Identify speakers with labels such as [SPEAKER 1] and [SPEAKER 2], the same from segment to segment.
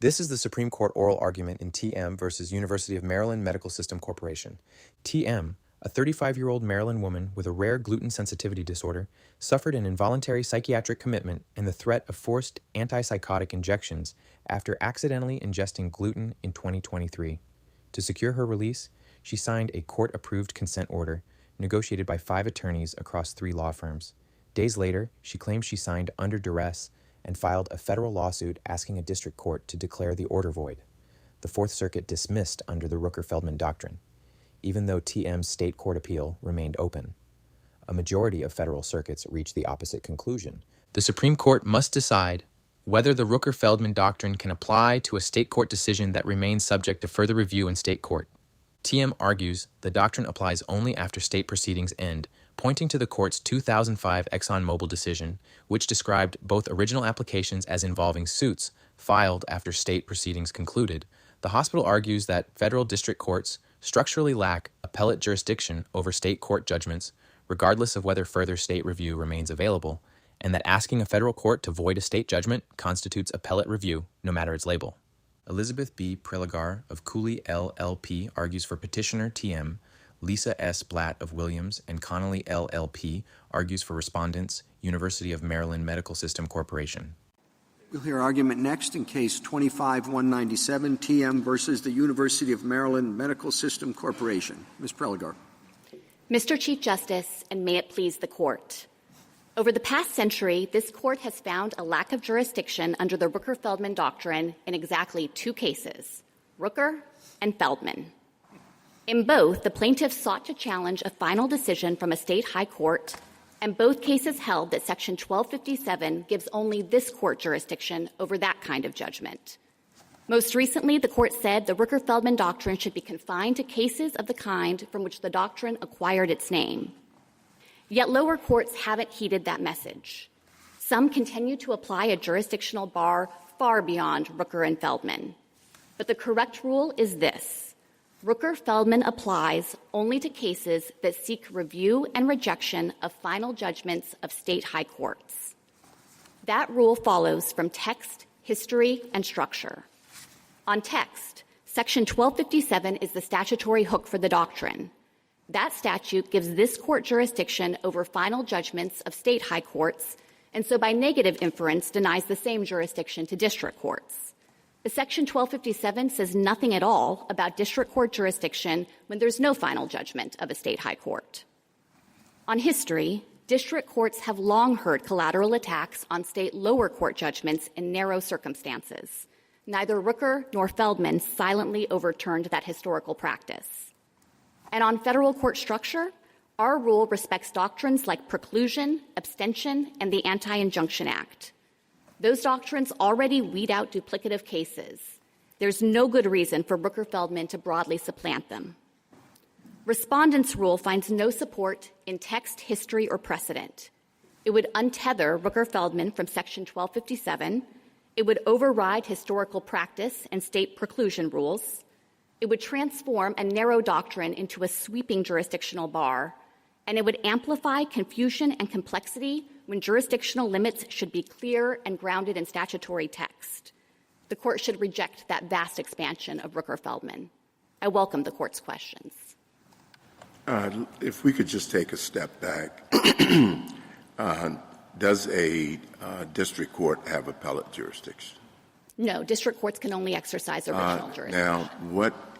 [SPEAKER 1] This is the Supreme Court oral argument in TM versus University of Maryland Medical System Corporation. TM, a 35-year-old Maryland woman with a rare gluten sensitivity disorder, suffered an involuntary psychiatric commitment and the threat of forced antipsychotic injections after accidentally ingesting gluten in 2023. To secure her release, she signed a court-approved consent order negotiated by 5 attorneys across 3 law firms. Days later, she claimed she signed under duress and filed a federal lawsuit asking a district court to declare the order void. The Fourth Circuit dismissed under the Rooker-Feldman doctrine, even though TM's state court appeal remained open. A majority of federal circuits reached the opposite conclusion. The Supreme Court must decide whether the Rooker-Feldman doctrine can apply to a state court decision that remains subject to further review in state court. TM argues the doctrine applies only after state proceedings end, pointing to the court's 2005 Exxon Mobil decision, which described both original applications as involving suits filed after state proceedings concluded. The hospital argues that federal district courts structurally lack appellate jurisdiction over state court judgments, regardless of whether further state review remains available, and that asking a federal court to void a state judgment constitutes appellate review, no matter its label. Elizabeth B. Prelogar of Cooley LLP argues for Petitioner TM, Lisa S. Blatt of Williams and Connolly LLP argues for Respondents, University of Maryland Medical System Corporation.
[SPEAKER 2] We'll hear argument next in Case 25-197, TM versus the University of Maryland Medical System Corporation. Ms. Prelogar.
[SPEAKER 3] Mr. Chief Justice, and may it please the Court. Over the past century, this Court has found a lack of jurisdiction under the Rooker-Feldman doctrine in exactly 2 cases, Rooker and Feldman. In both, the plaintiffs sought to challenge a final decision from a state high court, and both cases held that Section 1257 gives only this court jurisdiction over that kind of judgment. Most recently, the Court said the Rooker-Feldman doctrine should be confined to cases of the kind from which the doctrine acquired its name. Yet lower courts haven't heeded that message. Some continue to apply a jurisdictional bar far beyond Rooker and Feldman. But the correct rule is this. Rooker-Feldman applies only to cases that seek review and rejection of final judgments of state high courts. That rule follows from text, history, and structure. On text, Section 1257 is the statutory hook for the doctrine. That statute gives this court jurisdiction over final judgments of state high courts, and so by negative inference denies the same jurisdiction to district courts. But Section 1257 says nothing at all about district court jurisdiction when there's no final judgment of a state high court. On history, district courts have long heard collateral attacks on state lower court judgments in narrow circumstances. Neither Rooker nor Feldman silently overturned that historical practice. And on federal court structure, our rule respects doctrines like Preclusion, abstention, and the Anti-Injunction Act. Those doctrines already weed out duplicative cases. There's no good reason for Rooker-Feldman to broadly supplant them. Respondents' rule finds no support in text, history, or precedent. It would untether Rooker-Feldman from Section 1257. It would override historical practice and state preclusion rules. It would transform a narrow doctrine into a sweeping jurisdictional bar, and it would amplify confusion and complexity when jurisdictional limits should be clear and grounded in statutory text. The Court should reject that vast expansion of Rooker-Feldman. I welcome the Court's questions.
[SPEAKER 4] If we could just take a step back, does a district court have appellate jurisdiction?
[SPEAKER 3] No, district courts can only exercise original jurisdiction.
[SPEAKER 4] Now,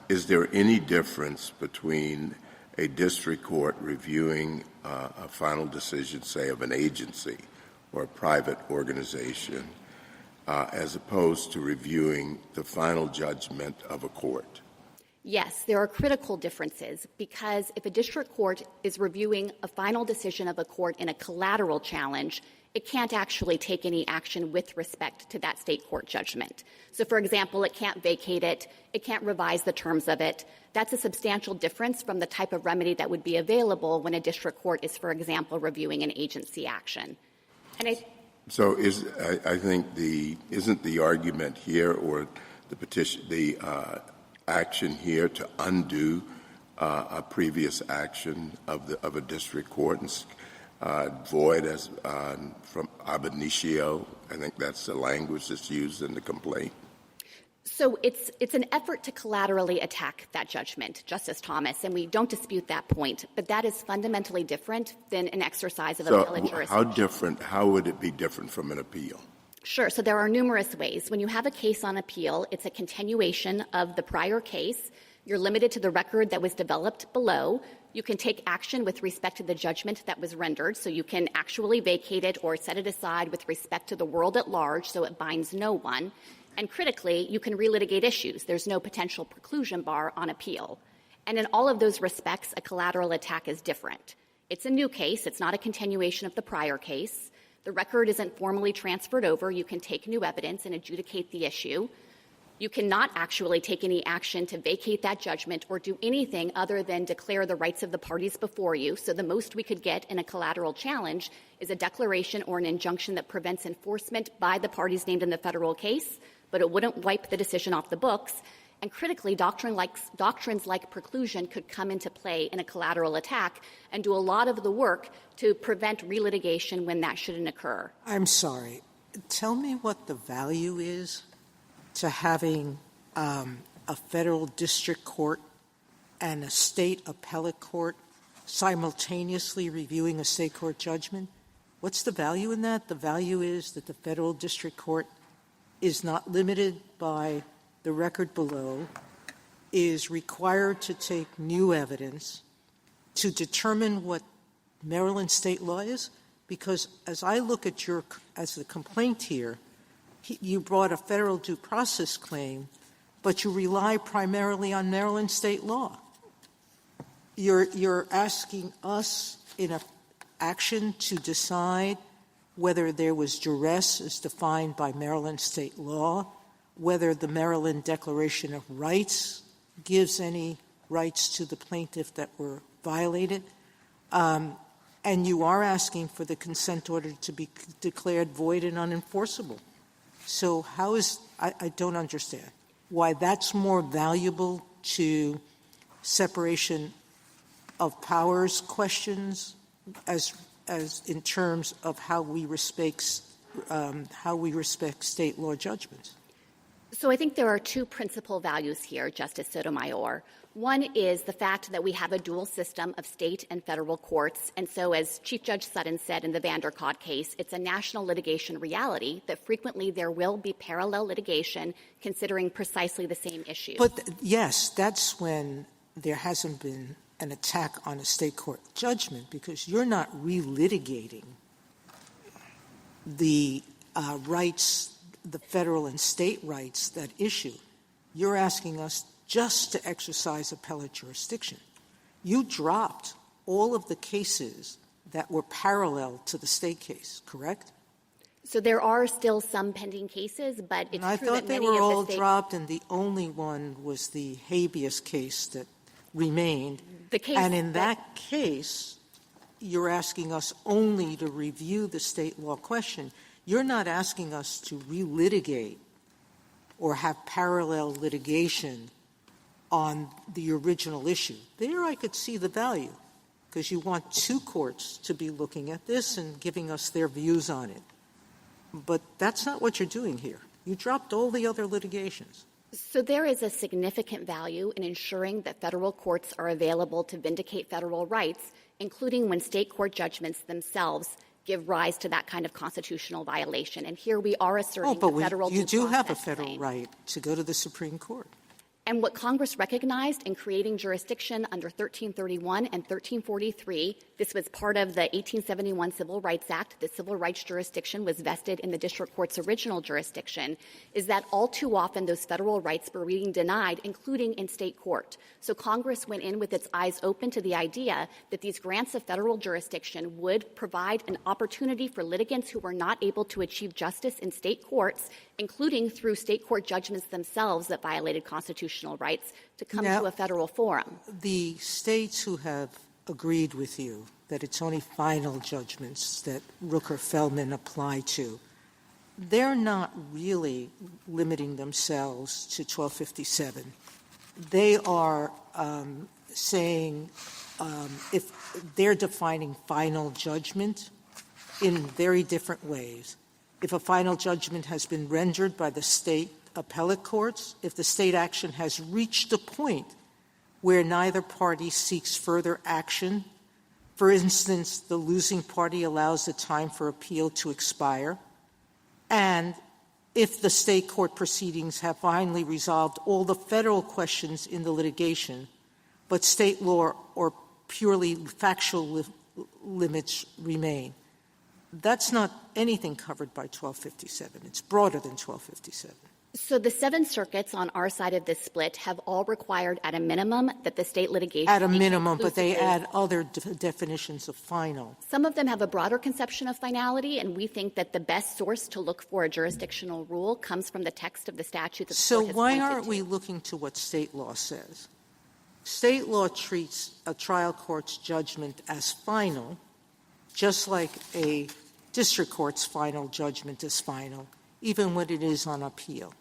[SPEAKER 4] is there any difference between a district court reviewing a final decision, say, of an agency or a private organization, as opposed to reviewing the final judgment of a court?
[SPEAKER 3] Yes, there are critical differences because if a district court is reviewing a final decision of a court in a collateral challenge, it can't actually take any action with respect to that state court judgment. So, for example, it can't vacate it, it can't revise the terms of it. That's a substantial difference from the type of remedy that would be available when a district court is, for example, reviewing an agency action. And
[SPEAKER 4] so isn't the argument here or the petition, the action here to undo a previous action of a district court and void as from ab initio? I think that's the language that's used in the complaint.
[SPEAKER 3] So it's an effort to collaterally attack that judgment, Justice Thomas, and we don't dispute that point. But that is fundamentally different than an exercise of appellate jurisdiction.
[SPEAKER 4] How would it be different from an appeal?
[SPEAKER 3] Sure. So there are numerous ways. When you have a case on appeal, it's a continuation of the prior case. You're limited to the record that was developed below. You can take action with respect to the judgment that was rendered, so you can actually vacate it or set it aside with respect to the world at large, so it binds no one. And critically, you can relitigate issues. There's no potential preclusion bar on appeal. And in all of those respects, a collateral attack is different. It's a new case. It's not a continuation of the prior case. The record isn't formally transferred over. You can take new evidence and adjudicate the issue. You cannot actually take any action to vacate that judgment or do anything other than declare the rights of the parties before you. So the most we could get in a collateral challenge is a declaration or an injunction that prevents enforcement by the parties named in the federal case, but it wouldn't wipe the decision off the books. And critically, doctrines like preclusion could come into play in a collateral attack and do a lot of the work to prevent relitigation when that shouldn't occur.
[SPEAKER 5] I'm sorry. Tell me what the value is to having a federal district court and a state appellate court simultaneously reviewing a state court judgment. What's the value in that? The value is that the federal district court is not limited by the record below, is required to take new evidence to determine what Maryland state law is? Because as I look at as the complaint here, you brought a federal due process claim, but you rely primarily on Maryland state law. You're asking us in an action to decide whether there was duress as defined by Maryland state law, whether the Maryland Declaration of Rights gives any rights to the plaintiff that were violated, and you are asking for the consent order to be declared void and unenforceable. So I don't understand why that's more valuable to separation of powers questions as in terms of how we respect state law judgments.
[SPEAKER 3] So I think there are two principal values here, Justice Sotomayor. One is the fact that we have a dual system of state and federal courts. And so as Chief Judge Sutton said in the Vanderkott case, it's a national litigation reality that frequently there will be parallel litigation considering precisely the same issue.
[SPEAKER 5] But yes, that's when there hasn't been an attack on a state court judgment, because you're not relitigating the rights, the federal and state rights that issue. You're asking us just to exercise appellate jurisdiction. You dropped all of the cases that were parallel to the state case, correct?
[SPEAKER 3] So there are still some pending cases, but it's
[SPEAKER 5] I
[SPEAKER 3] true
[SPEAKER 5] thought
[SPEAKER 3] that
[SPEAKER 5] they
[SPEAKER 3] many
[SPEAKER 5] were
[SPEAKER 3] of
[SPEAKER 5] all
[SPEAKER 3] the state
[SPEAKER 5] dropped, and the only one was the habeas case that remained.
[SPEAKER 3] The case
[SPEAKER 5] and in that case, you're asking us only to review the state law question. You're not asking us to relitigate or have parallel litigation on the original issue. There I could see the value, because you want two courts to be looking at this and giving us their views on it. But that's not what you're doing here. You dropped all the other litigations.
[SPEAKER 3] So there is a significant value in ensuring that federal courts are available to vindicate federal rights, including when state court judgments themselves give rise to that kind of constitutional violation. And here we are asserting the federal
[SPEAKER 5] you do have a
[SPEAKER 3] process
[SPEAKER 5] federal
[SPEAKER 3] claim.
[SPEAKER 5] right to go to the Supreme Court.
[SPEAKER 3] And what Congress recognized in creating jurisdiction under 1331 and 1343, this was part of the 1871 Civil Rights Act. The civil rights jurisdiction was vested in the district court's original jurisdiction, is that all too often those federal rights were being denied, including in state court. So Congress went in with its eyes open to the idea that these grants of federal jurisdiction would provide an opportunity for litigants who were not able to achieve justice in state courts, including through state court judgments themselves that violated constitutional rights, to come
[SPEAKER 5] Now,
[SPEAKER 3] to a federal forum.
[SPEAKER 5] The states who have agreed with you that it's only final judgments that Rooker-Feldman apply to, they're not really limiting themselves to 1257. They are saying if they're defining final judgment in very different ways. If a final judgment has been rendered by the state appellate courts if the state action has reached a point where neither party seeks further action. For instance, the losing party allows the time for appeal to expire, and if the state court proceedings have finally resolved all the federal questions in the litigation, but state law or purely factual limits remain. That's not anything covered by 1257. It's broader than 1257.
[SPEAKER 3] So the 7 circuits on our side of this split have all required at a minimum that the state litigation
[SPEAKER 5] at a minimum, but they add other definitions of final.
[SPEAKER 3] Some of them have a broader conception of finality, and we think that the best source to look for a jurisdictional rule comes from the text of the statute.
[SPEAKER 5] So why aren't we looking to what state law says? State law treats a trial court's judgment as final, just like a district court's final judgment is final, even when it is on appeal.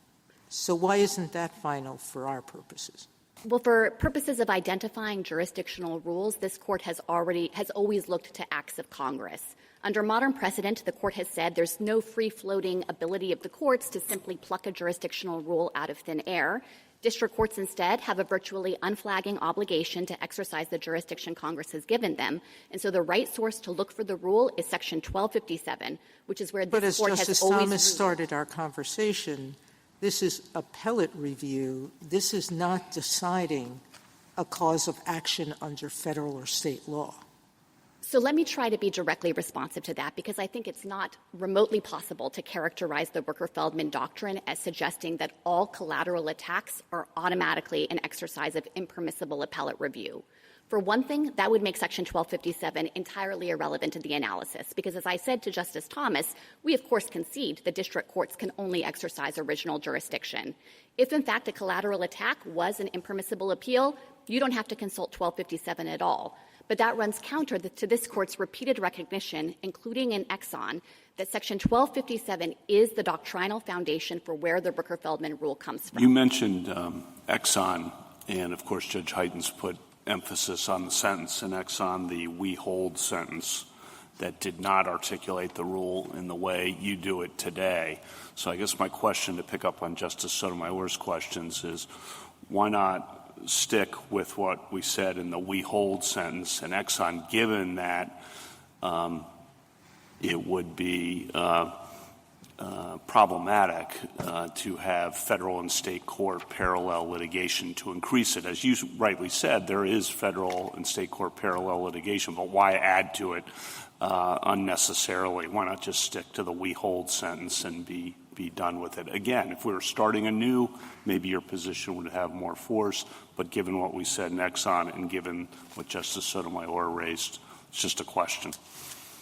[SPEAKER 5] So why isn't that final for our purposes?
[SPEAKER 3] Well, for purposes of identifying jurisdictional rules, this court has always looked to acts of Congress. Under modern precedent, the court has said there's no free-floating ability of the courts to simply pluck a jurisdictional rule out of thin air. District courts instead have a virtually unflagging obligation to exercise the jurisdiction Congress has given them. And so the right source to look for the rule is Section 1257, which is where this court has always—
[SPEAKER 5] But as Justice Thomas started our conversation, this is appellate review. This is not deciding a cause of action under federal or state law.
[SPEAKER 3] So let me try to be directly responsive to that, because I think it's not remotely possible to characterize the Rooker-Feldman doctrine as suggesting that all collateral attacks are automatically an exercise of impermissible appellate review. For one thing, that would make Section 1257 entirely irrelevant to the analysis, because as I said to Justice Thomas, we of course concede that district courts can only exercise original jurisdiction. If in fact a collateral attack was an impermissible appeal, you don't have to consult 1257 at all. But that runs counter to this court's repeated recognition, including in Exxon, that Section 1257 is the doctrinal foundation for where the Rooker-Feldman rule comes from.
[SPEAKER 6] You mentioned Exxon, and of course Judge Heitens put emphasis on the sentence in Exxon, the "we hold" sentence, that did not articulate the rule in the way you do it today. So I guess my question, to pick up on Justice Sotomayor's questions, is why not stick with what we said in the "we hold" sentence in Exxon, given that it would be problematic to have federal and state court parallel litigation to increase it. As you rightly said, there is federal and state court parallel litigation, but why add to it unnecessarily? Why not just stick to the "we hold" sentence and be done with it? Again, if we were starting anew, maybe your position would have more force, but given what we said in Exxon and given what Justice Sotomayor raised, it's just a question.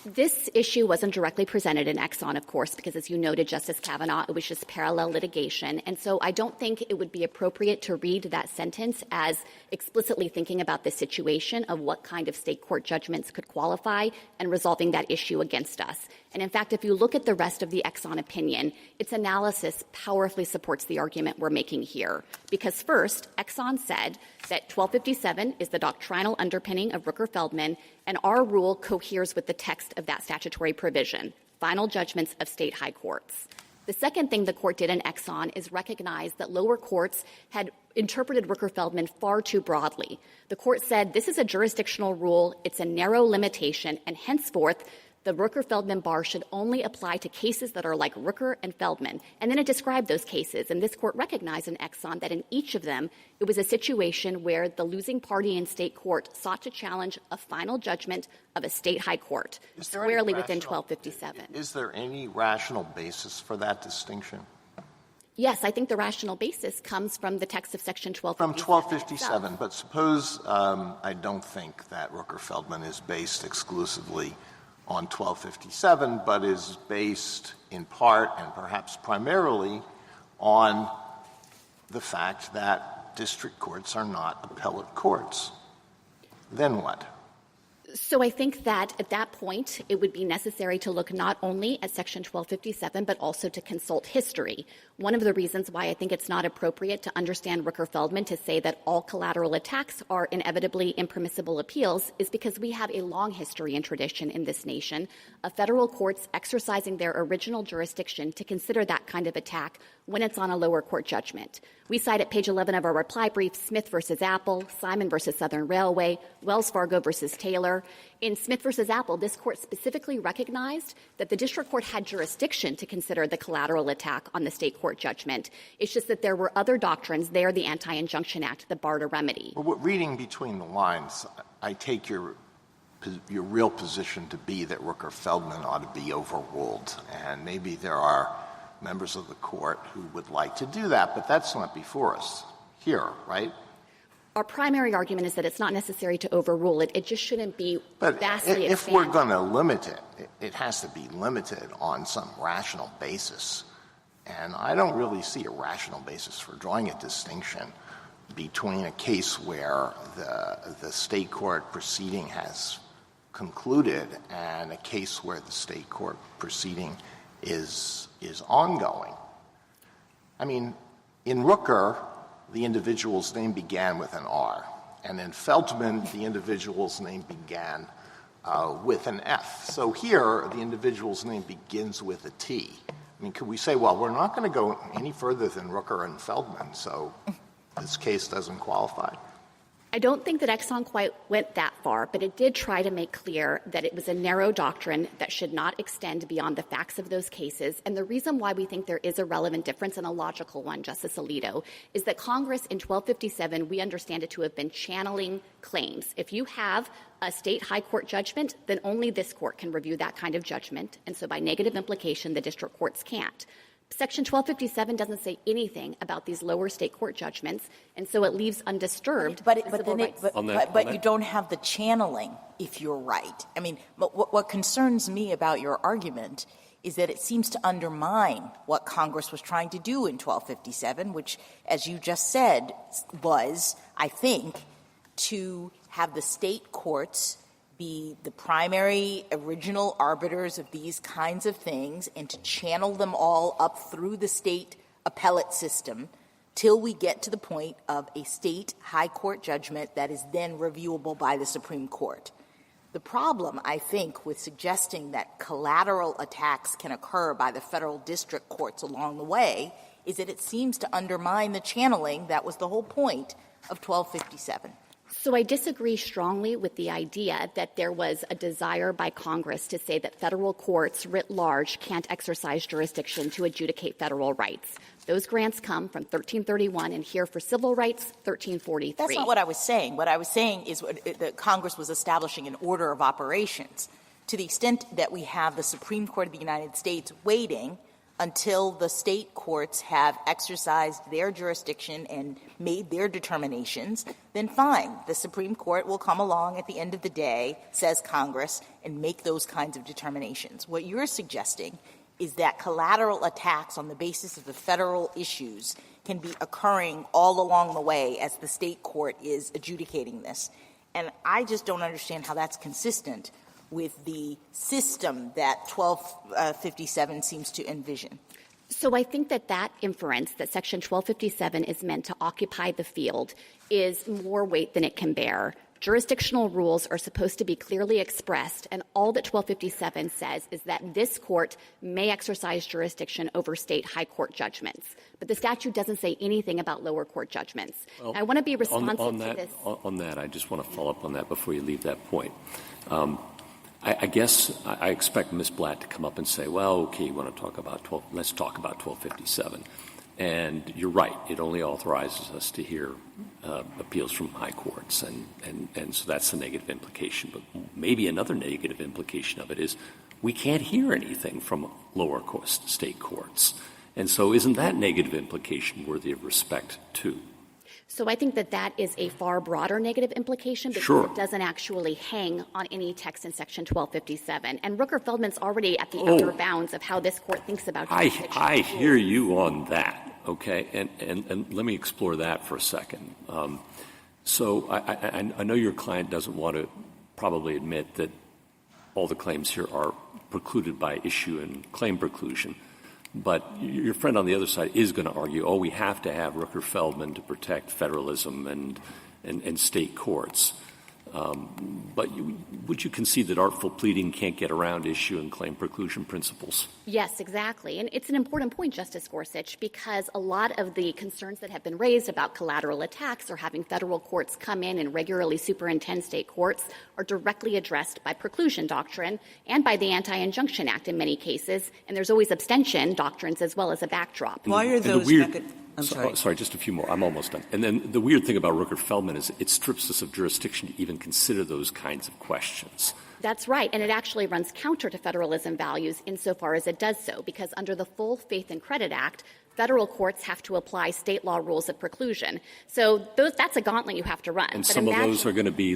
[SPEAKER 3] This issue wasn't directly presented in Exxon, of course, because as you noted, Justice Kavanaugh, it was just parallel litigation. And so I don't think it would be appropriate to read that sentence as explicitly thinking about the situation of what kind of state court judgments could qualify and resolving that issue against us. And in fact, if you look at the rest of the Exxon opinion, its analysis powerfully supports the argument we're making here. Because first, Exxon said that 1257 is the doctrinal underpinning of Rooker-Feldman, and our rule coheres with the text of that statutory provision, final judgments of state high courts. The second thing the court did in Exxon is recognize that lower courts had interpreted Rooker-Feldman far too broadly. The court said this is a jurisdictional rule, it's a narrow limitation, and henceforth the Rooker-Feldman bar should only apply to cases that are like Rooker and Feldman. And then it described those cases, and this court recognized in Exxon that in each of them it was a situation where the losing party in state court sought to challenge a final judgment of a state high court, squarely within 1257.
[SPEAKER 7] Is there any rational basis for that distinction?
[SPEAKER 3] Yes, I think the rational basis comes from the text of Section 1257.
[SPEAKER 7] From 1257, but suppose I don't think that Rooker-Feldman is based exclusively on 1257, but is based in part and perhaps primarily on the fact that district courts are not appellate courts. Then what?
[SPEAKER 3] So I think that at that point, it would be necessary to look not only at Section 1257, but also to consult history. One of the reasons why I think it's not appropriate to understand Rooker-Feldman to say that all collateral attacks are inevitably impermissible appeals is because we have a long history and tradition in this nation of federal courts exercising their original jurisdiction to consider that kind of attack when it's on a lower court judgment. We cite at page 11 of our reply brief Smith versus Apple, Simon versus Southern Railway, Wells Fargo versus Taylor. In Smith versus Apple, this court specifically recognized that the district court had jurisdiction to consider the collateral attack on the state court judgment. It's just that there were other doctrines there, the Anti-Injunction Act, that barred a remedy.
[SPEAKER 7] Well, reading between the lines, I take your real position to be that Rooker-Feldman ought to be overruled, and maybe there are members of the court who would like to do that, but that's not before us here, right?
[SPEAKER 3] Our primary argument is that it's not necessary to overrule it. It just shouldn't be vastly
[SPEAKER 7] if we're going to limit it, it has to be limited on some rational basis. And I don't really see a rational basis for drawing a distinction between a case where the state court proceeding has concluded and a case where the state court proceeding is ongoing. I mean, in Rooker, the individual's name began with an R, and in Feldman, the individual's name began with an F. So here, the individual's name begins with a T. I mean, could we say, well, we're not going to go any further than Rooker and Feldman, so this case doesn't qualify?
[SPEAKER 3] I don't think that Exxon quite went that far, but it did try to make clear that it was a narrow doctrine that should not extend beyond the facts of those cases. And the reason why we think there is a relevant difference and a logical one, Justice Alito, is that Congress in 1257, we understand it to have been channeling claims. If you have a state high court judgment, then only this court can review that kind of judgment. And so by negative implication, the district courts can't. Section 1257 doesn't say anything about these lower state court judgments, and so it leaves undisturbed. But
[SPEAKER 8] you don't have the channeling, if you're right. I mean, what concerns me about your argument is that it seems to undermine what Congress was trying to do in 1257, which, as you just said, was, I think, to have the state courts be the primary original arbiters of these kinds of things and to channel them all up through the state appellate system till we get to the point of a state high court judgment that is then reviewable by the Supreme Court. The problem, I think, with suggesting that collateral attacks can occur by the federal district courts along the way is that it seems to undermine the channeling that was the whole point of 1257.
[SPEAKER 3] So I disagree strongly with the idea that there was a desire by Congress to say that federal courts writ large can't exercise jurisdiction to adjudicate federal rights. Those grants come from 1331 and here for civil rights, 1343.
[SPEAKER 8] That's not what I was saying. What I was saying is that Congress was establishing an order of operations to the extent that we have the Supreme Court of the United States waiting until the state courts have exercised their jurisdiction and made their determinations, then fine. The Supreme Court will come along at the end of the day, says Congress, and make those kinds of determinations. What you're suggesting is that collateral attacks on the basis of the federal issues can be occurring all along the way as the state court is adjudicating this. And I just don't understand how that's consistent with the system that 1257 seems to envision.
[SPEAKER 3] So I think that inference, that Section 1257 is meant to occupy the field, is more weight than it can bear. Jurisdictional rules are supposed to be clearly expressed, and all that 1257 says is that this court may exercise jurisdiction over state high court judgments. But the statute doesn't say anything about lower court judgments.
[SPEAKER 9] Well,
[SPEAKER 3] I want to be responsive
[SPEAKER 9] to
[SPEAKER 3] this.
[SPEAKER 9] On that, I just want to follow up on that before you leave that point. I guess I expect Ms. Blatt to come up and say, well, okay, you want to talk about let's talk about 1257. And you're right, it only authorizes us to hear appeals from high courts, and so that's the negative implication. But maybe another negative implication of it is we can't hear anything from lower state courts. And so isn't that negative implication worthy of respect, too?
[SPEAKER 3] So I think that is a far broader negative implication because
[SPEAKER 9] Sure.
[SPEAKER 3] It doesn't actually hang on any text in Section 1257. And Rooker-Feldman's already at the outer bounds of how this court thinks about jurisdiction.
[SPEAKER 9] I hear you on that, okay? And let me explore that for a second. So I know your client doesn't want to probably admit that all the claims here are precluded by issue and claim preclusion. But your friend on the other side is going to argue, we have to have Rooker-Feldman to protect federalism and state courts. But would you concede that artful pleading can't get around issue and claim preclusion principles?
[SPEAKER 3] Yes, exactly. And it's an important point, Justice Gorsuch, because a lot of the concerns that have been raised about collateral attacks or having federal courts come in and regularly superintend state courts are directly addressed by preclusion doctrine and by the Anti-Injunction Act in many cases. And there's always abstention doctrines as well as a backdrop.
[SPEAKER 5] Why are those I'm sorry.
[SPEAKER 9] Sorry, just a few more. I'm almost done. And then the weird thing about Rooker-Feldman is it strips us of jurisdiction to even consider those kinds of questions.
[SPEAKER 3] That's right, and it actually runs counter to federalism values insofar as it does so, because under the Full Faith and Credit Act, federal courts have to apply state law rules of preclusion. So that's a gauntlet you have to run.
[SPEAKER 9] And some of those are going to be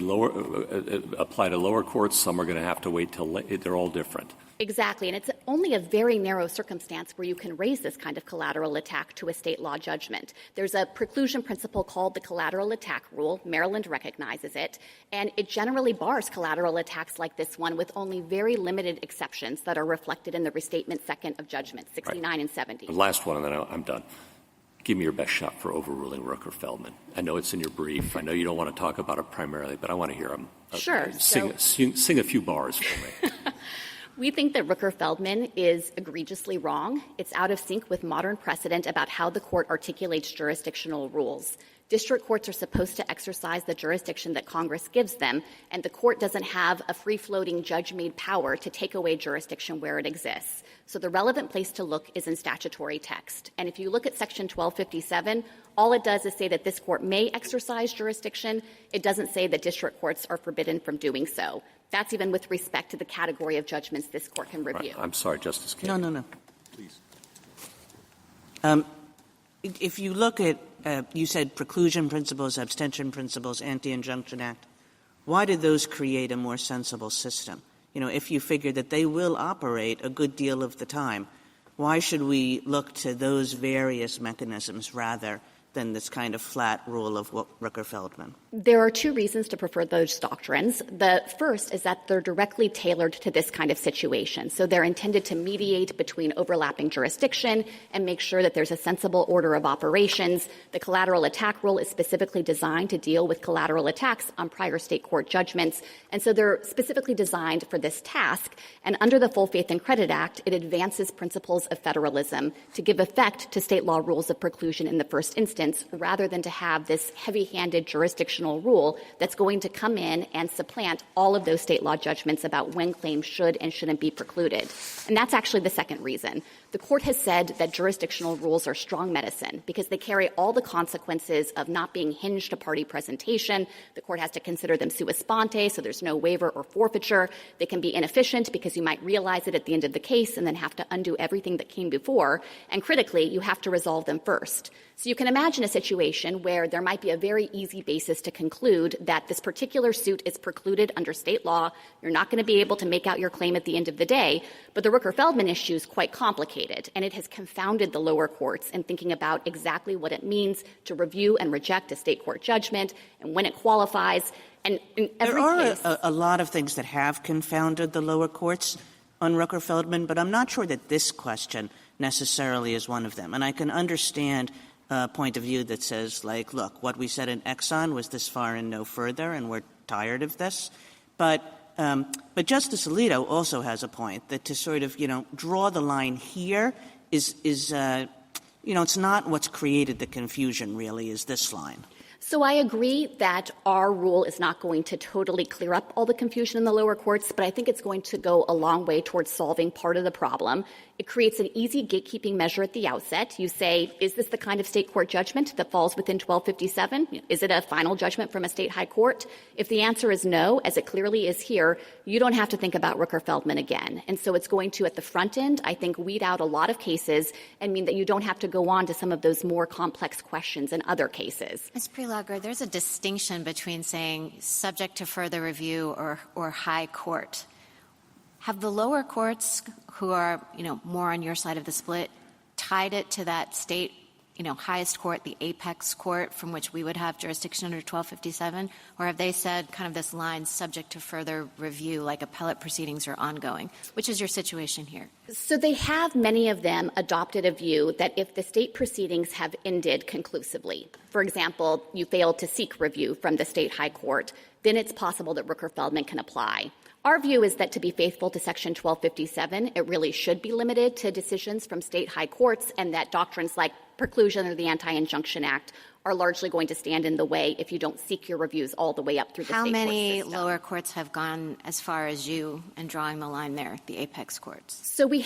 [SPEAKER 9] apply to lower courts. Some are going to have to wait till they're all different.
[SPEAKER 3] Exactly, and it's only a very narrow circumstance where you can raise this kind of collateral attack to a state law judgment. There's a preclusion principle called the collateral attack rule. Maryland recognizes it, and it generally bars collateral attacks like this one with only very limited exceptions that are reflected in the restatement second of judgment, 69 and 70.
[SPEAKER 9] The last one, and then I'm done. Give me your best shot for overruling Rooker-Feldman. I know it's in your brief. I know you don't want to talk about it primarily, but I want to hear them.
[SPEAKER 3] Sure.
[SPEAKER 9] Sing a few bars for me.
[SPEAKER 3] We think that Rooker-Feldman is egregiously wrong. It's out of sync with modern precedent about how the court articulates jurisdictional rules. District courts are supposed to exercise the jurisdiction that Congress gives them, and the court doesn't have a free-floating judge-made power to take away jurisdiction where it exists. So the relevant place to look is in statutory text. And if you look at Section 1257, all it does is say that this court may exercise jurisdiction. It doesn't say that district courts are forbidden from doing so. That's even with respect to the category of judgments this court can review.
[SPEAKER 9] I'm sorry, Justice Kagan.
[SPEAKER 10] No.
[SPEAKER 9] Please.
[SPEAKER 10] If you look at, you said preclusion principles, abstention principles, Anti-Injunction Act, why did those create a more sensible system? If you figure that they will operate a good deal of the time, why should we look to those various mechanisms rather than this kind of flat rule of Rooker-Feldman?
[SPEAKER 3] There are two reasons to prefer those doctrines. The first is that they're directly tailored to this kind of situation. So they're intended to mediate between overlapping jurisdiction and make sure that there's a sensible order of operations. The collateral attack rule is specifically designed to deal with collateral attacks on prior state court judgments. And so they're specifically designed for this task. And under the Full Faith and Credit Act, it advances principles of federalism to give effect to state law rules of preclusion in the first instance, rather than to have this heavy-handed jurisdictional rule that's going to come in and supplant all of those state law judgments about when claims should and shouldn't be precluded. And that's actually the second reason. The court has said that jurisdictional rules are strong medicine because they carry all the consequences of not being hinged to party presentation. The court has to consider them sua sponte, so there's no waiver or forfeiture. They can be inefficient because you might realize it at the end of the case and then have to undo everything that came before. And critically, you have to resolve them first. So you can imagine a situation where there might be a very easy basis to conclude that this particular suit is precluded under state law. You're not going to be able to make out your claim at the end of the day. But the Rooker-Feldman issue is quite complicated, and it has confounded the lower courts in thinking about exactly what it means to review and reject a state court judgment and when it qualifies. And in every case,
[SPEAKER 10] there are a lot of things that have confounded the lower courts on Rooker-Feldman, but I'm not sure that this question necessarily is one of them. And I can understand a point of view that says, like, look, what we said in Exxon was this far and no further, and we're tired of this. But Justice Alito also has a point that to sort of, draw the line here is it's not what's created the confusion, really, is this line.
[SPEAKER 3] So I agree that our rule is not going to totally clear up all the confusion in the lower courts, but I think it's going to go a long way towards solving part of the problem. It creates an easy gatekeeping measure at the outset. You say, is this the kind of state court judgment that falls within 1257? Is it a final judgment from a state high court? If the answer is no, as it clearly is here, you don't have to think about Rooker-Feldman again. And so it's going to, at the front end, I think, weed out a lot of cases and mean that you don't have to go on to some of those more complex questions in other cases.
[SPEAKER 11] Ms. Prelogar, there's a distinction between saying subject to further review or high court. Have the lower courts, who are, more on your side of the split, tied it to that state highest court, the apex court, from which we would have jurisdiction under 1257? Or have they said kind of this line subject to further review, like appellate proceedings are ongoing? Which is your situation here?
[SPEAKER 3] So they have, many of them, adopted a view that if the state proceedings have ended conclusively, for example, you failed to seek review from the state high court, then it's possible that Rooker-Feldman can apply. Our view is that to be faithful to Section 1257, it really should be limited to decisions from state high courts, and that doctrines like Preclusion or the Anti-Injunction Act are largely going to stand in the way if you don't seek your reviews all the way up through the
[SPEAKER 11] How
[SPEAKER 3] state court
[SPEAKER 11] many
[SPEAKER 3] system.
[SPEAKER 11] lower courts have gone as far as you in drawing the line there, the apex courts?
[SPEAKER 3] So we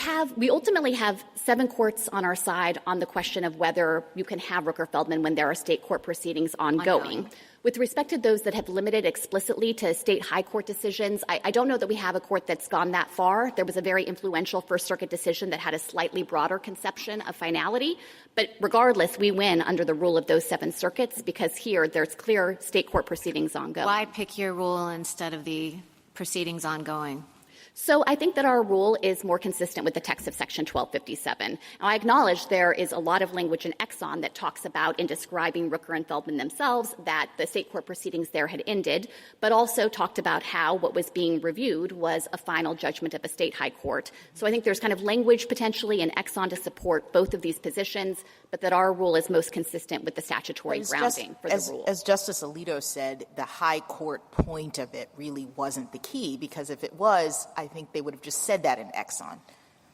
[SPEAKER 3] ultimately have 7 courts on our side on the question of whether you can have Rooker-Feldman when there are state court proceedings ongoing. With respect to those that have limited explicitly to state high court decisions, I don't know that we have a court that's gone that far. There was a very influential First Circuit decision that had a slightly broader conception of finality. But regardless, we win under the rule of those 7 circuits because here there's clear state court proceedings ongoing.
[SPEAKER 11] Why pick your rule instead of the proceedings ongoing?
[SPEAKER 3] So I think that our rule is more consistent with the text of Section 1257. Now, I acknowledge there is a lot of language in Exxon that talks about, in describing Rooker and Feldman themselves, that the state court proceedings there had ended, but also talked about how what was being reviewed was a final judgment of a state high court. So I think there's kind of language potentially in Exxon to support both of these positions, but that our rule is most consistent with the statutory grounding for the rule.
[SPEAKER 8] As Justice Alito said, the high court point of it really wasn't the key, because if it was, I think they would have just said that in Exxon.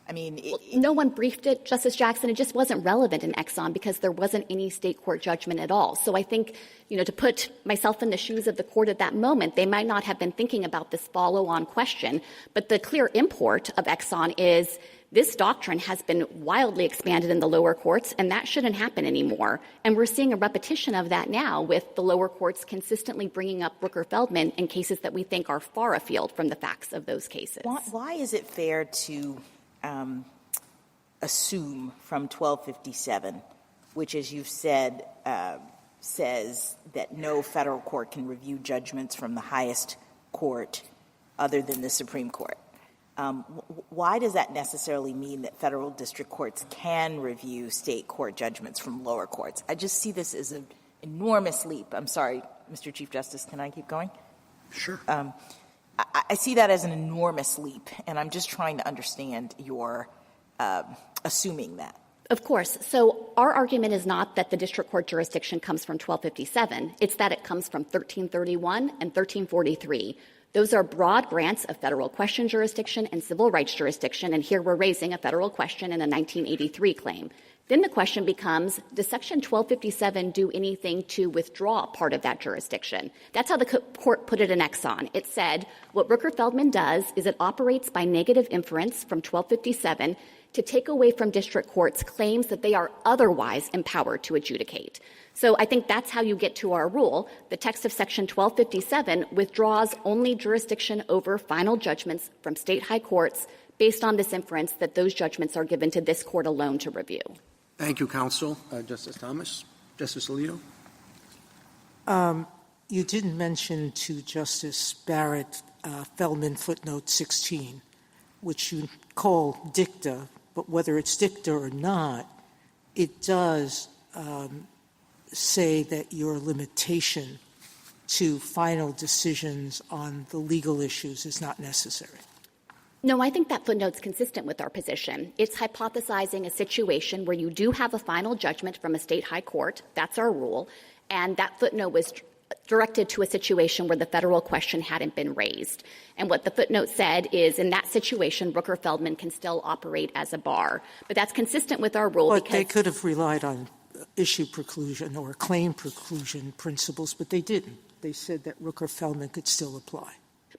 [SPEAKER 8] I mean,
[SPEAKER 3] no one briefed it, Justice Jackson. It just wasn't relevant in Exxon because there wasn't any state court judgment at all. So I think, to put myself in the shoes of the court at that moment, they might not have been thinking about this follow-on question. But the clear import of Exxon is this doctrine has been wildly expanded in the lower courts, and that shouldn't happen anymore. And we're seeing a repetition of that now with the lower courts consistently bringing up Rooker-Feldman in cases that we think are far afield from the facts of those cases.
[SPEAKER 8] Why is it fair to assume from 1257, which, as you've said, says that no federal court can review judgments from the highest court other than the Supreme Court? Why does that necessarily mean that federal district courts can review state court judgments from lower courts? I just see this as an enormous leap. I'm sorry, Mr. Chief Justice, can I keep going?
[SPEAKER 2] Sure.
[SPEAKER 8] I see that as an enormous leap, and I'm just trying to understand your assuming that.
[SPEAKER 3] Of course. So our argument is not that the district court jurisdiction comes from 1257. It's that it comes from 1331 and 1343. Those are broad grants of federal question jurisdiction and civil rights jurisdiction, and here we're raising a federal question in a 1983 claim. Then the question becomes, does Section 1257 do anything to withdraw part of that jurisdiction? That's how the court put it in Exxon. It said what Rooker-Feldman does is it operates by negative inference from 1257 to take away from district courts claims that they are otherwise empowered to adjudicate. So I think that's how you get to our rule. The text of Section 1257 withdraws only jurisdiction over final judgments from state high courts based on this inference that those judgments are given to this court alone to review.
[SPEAKER 2] Thank you, counsel. Justice Thomas. Justice Alito.
[SPEAKER 5] You didn't mention to Justice Barrett Feldman footnote 16, which you call dicta, but whether it's dicta or not, it does say that your limitation to final decisions on the legal issues is not necessary.
[SPEAKER 3] No, I think that footnote's consistent with our position. It's hypothesizing a situation where you do have a final judgment from a state high court. That's our rule. And that footnote was directed to a situation where the federal question hadn't been raised. And what the footnote said is in that situation, Rooker-Feldman can still operate as a bar. But that's consistent with our rule.
[SPEAKER 5] But
[SPEAKER 3] because
[SPEAKER 5] they could have relied on issue preclusion or claim preclusion principles, but they didn't. They said that Rooker-Feldman could still apply.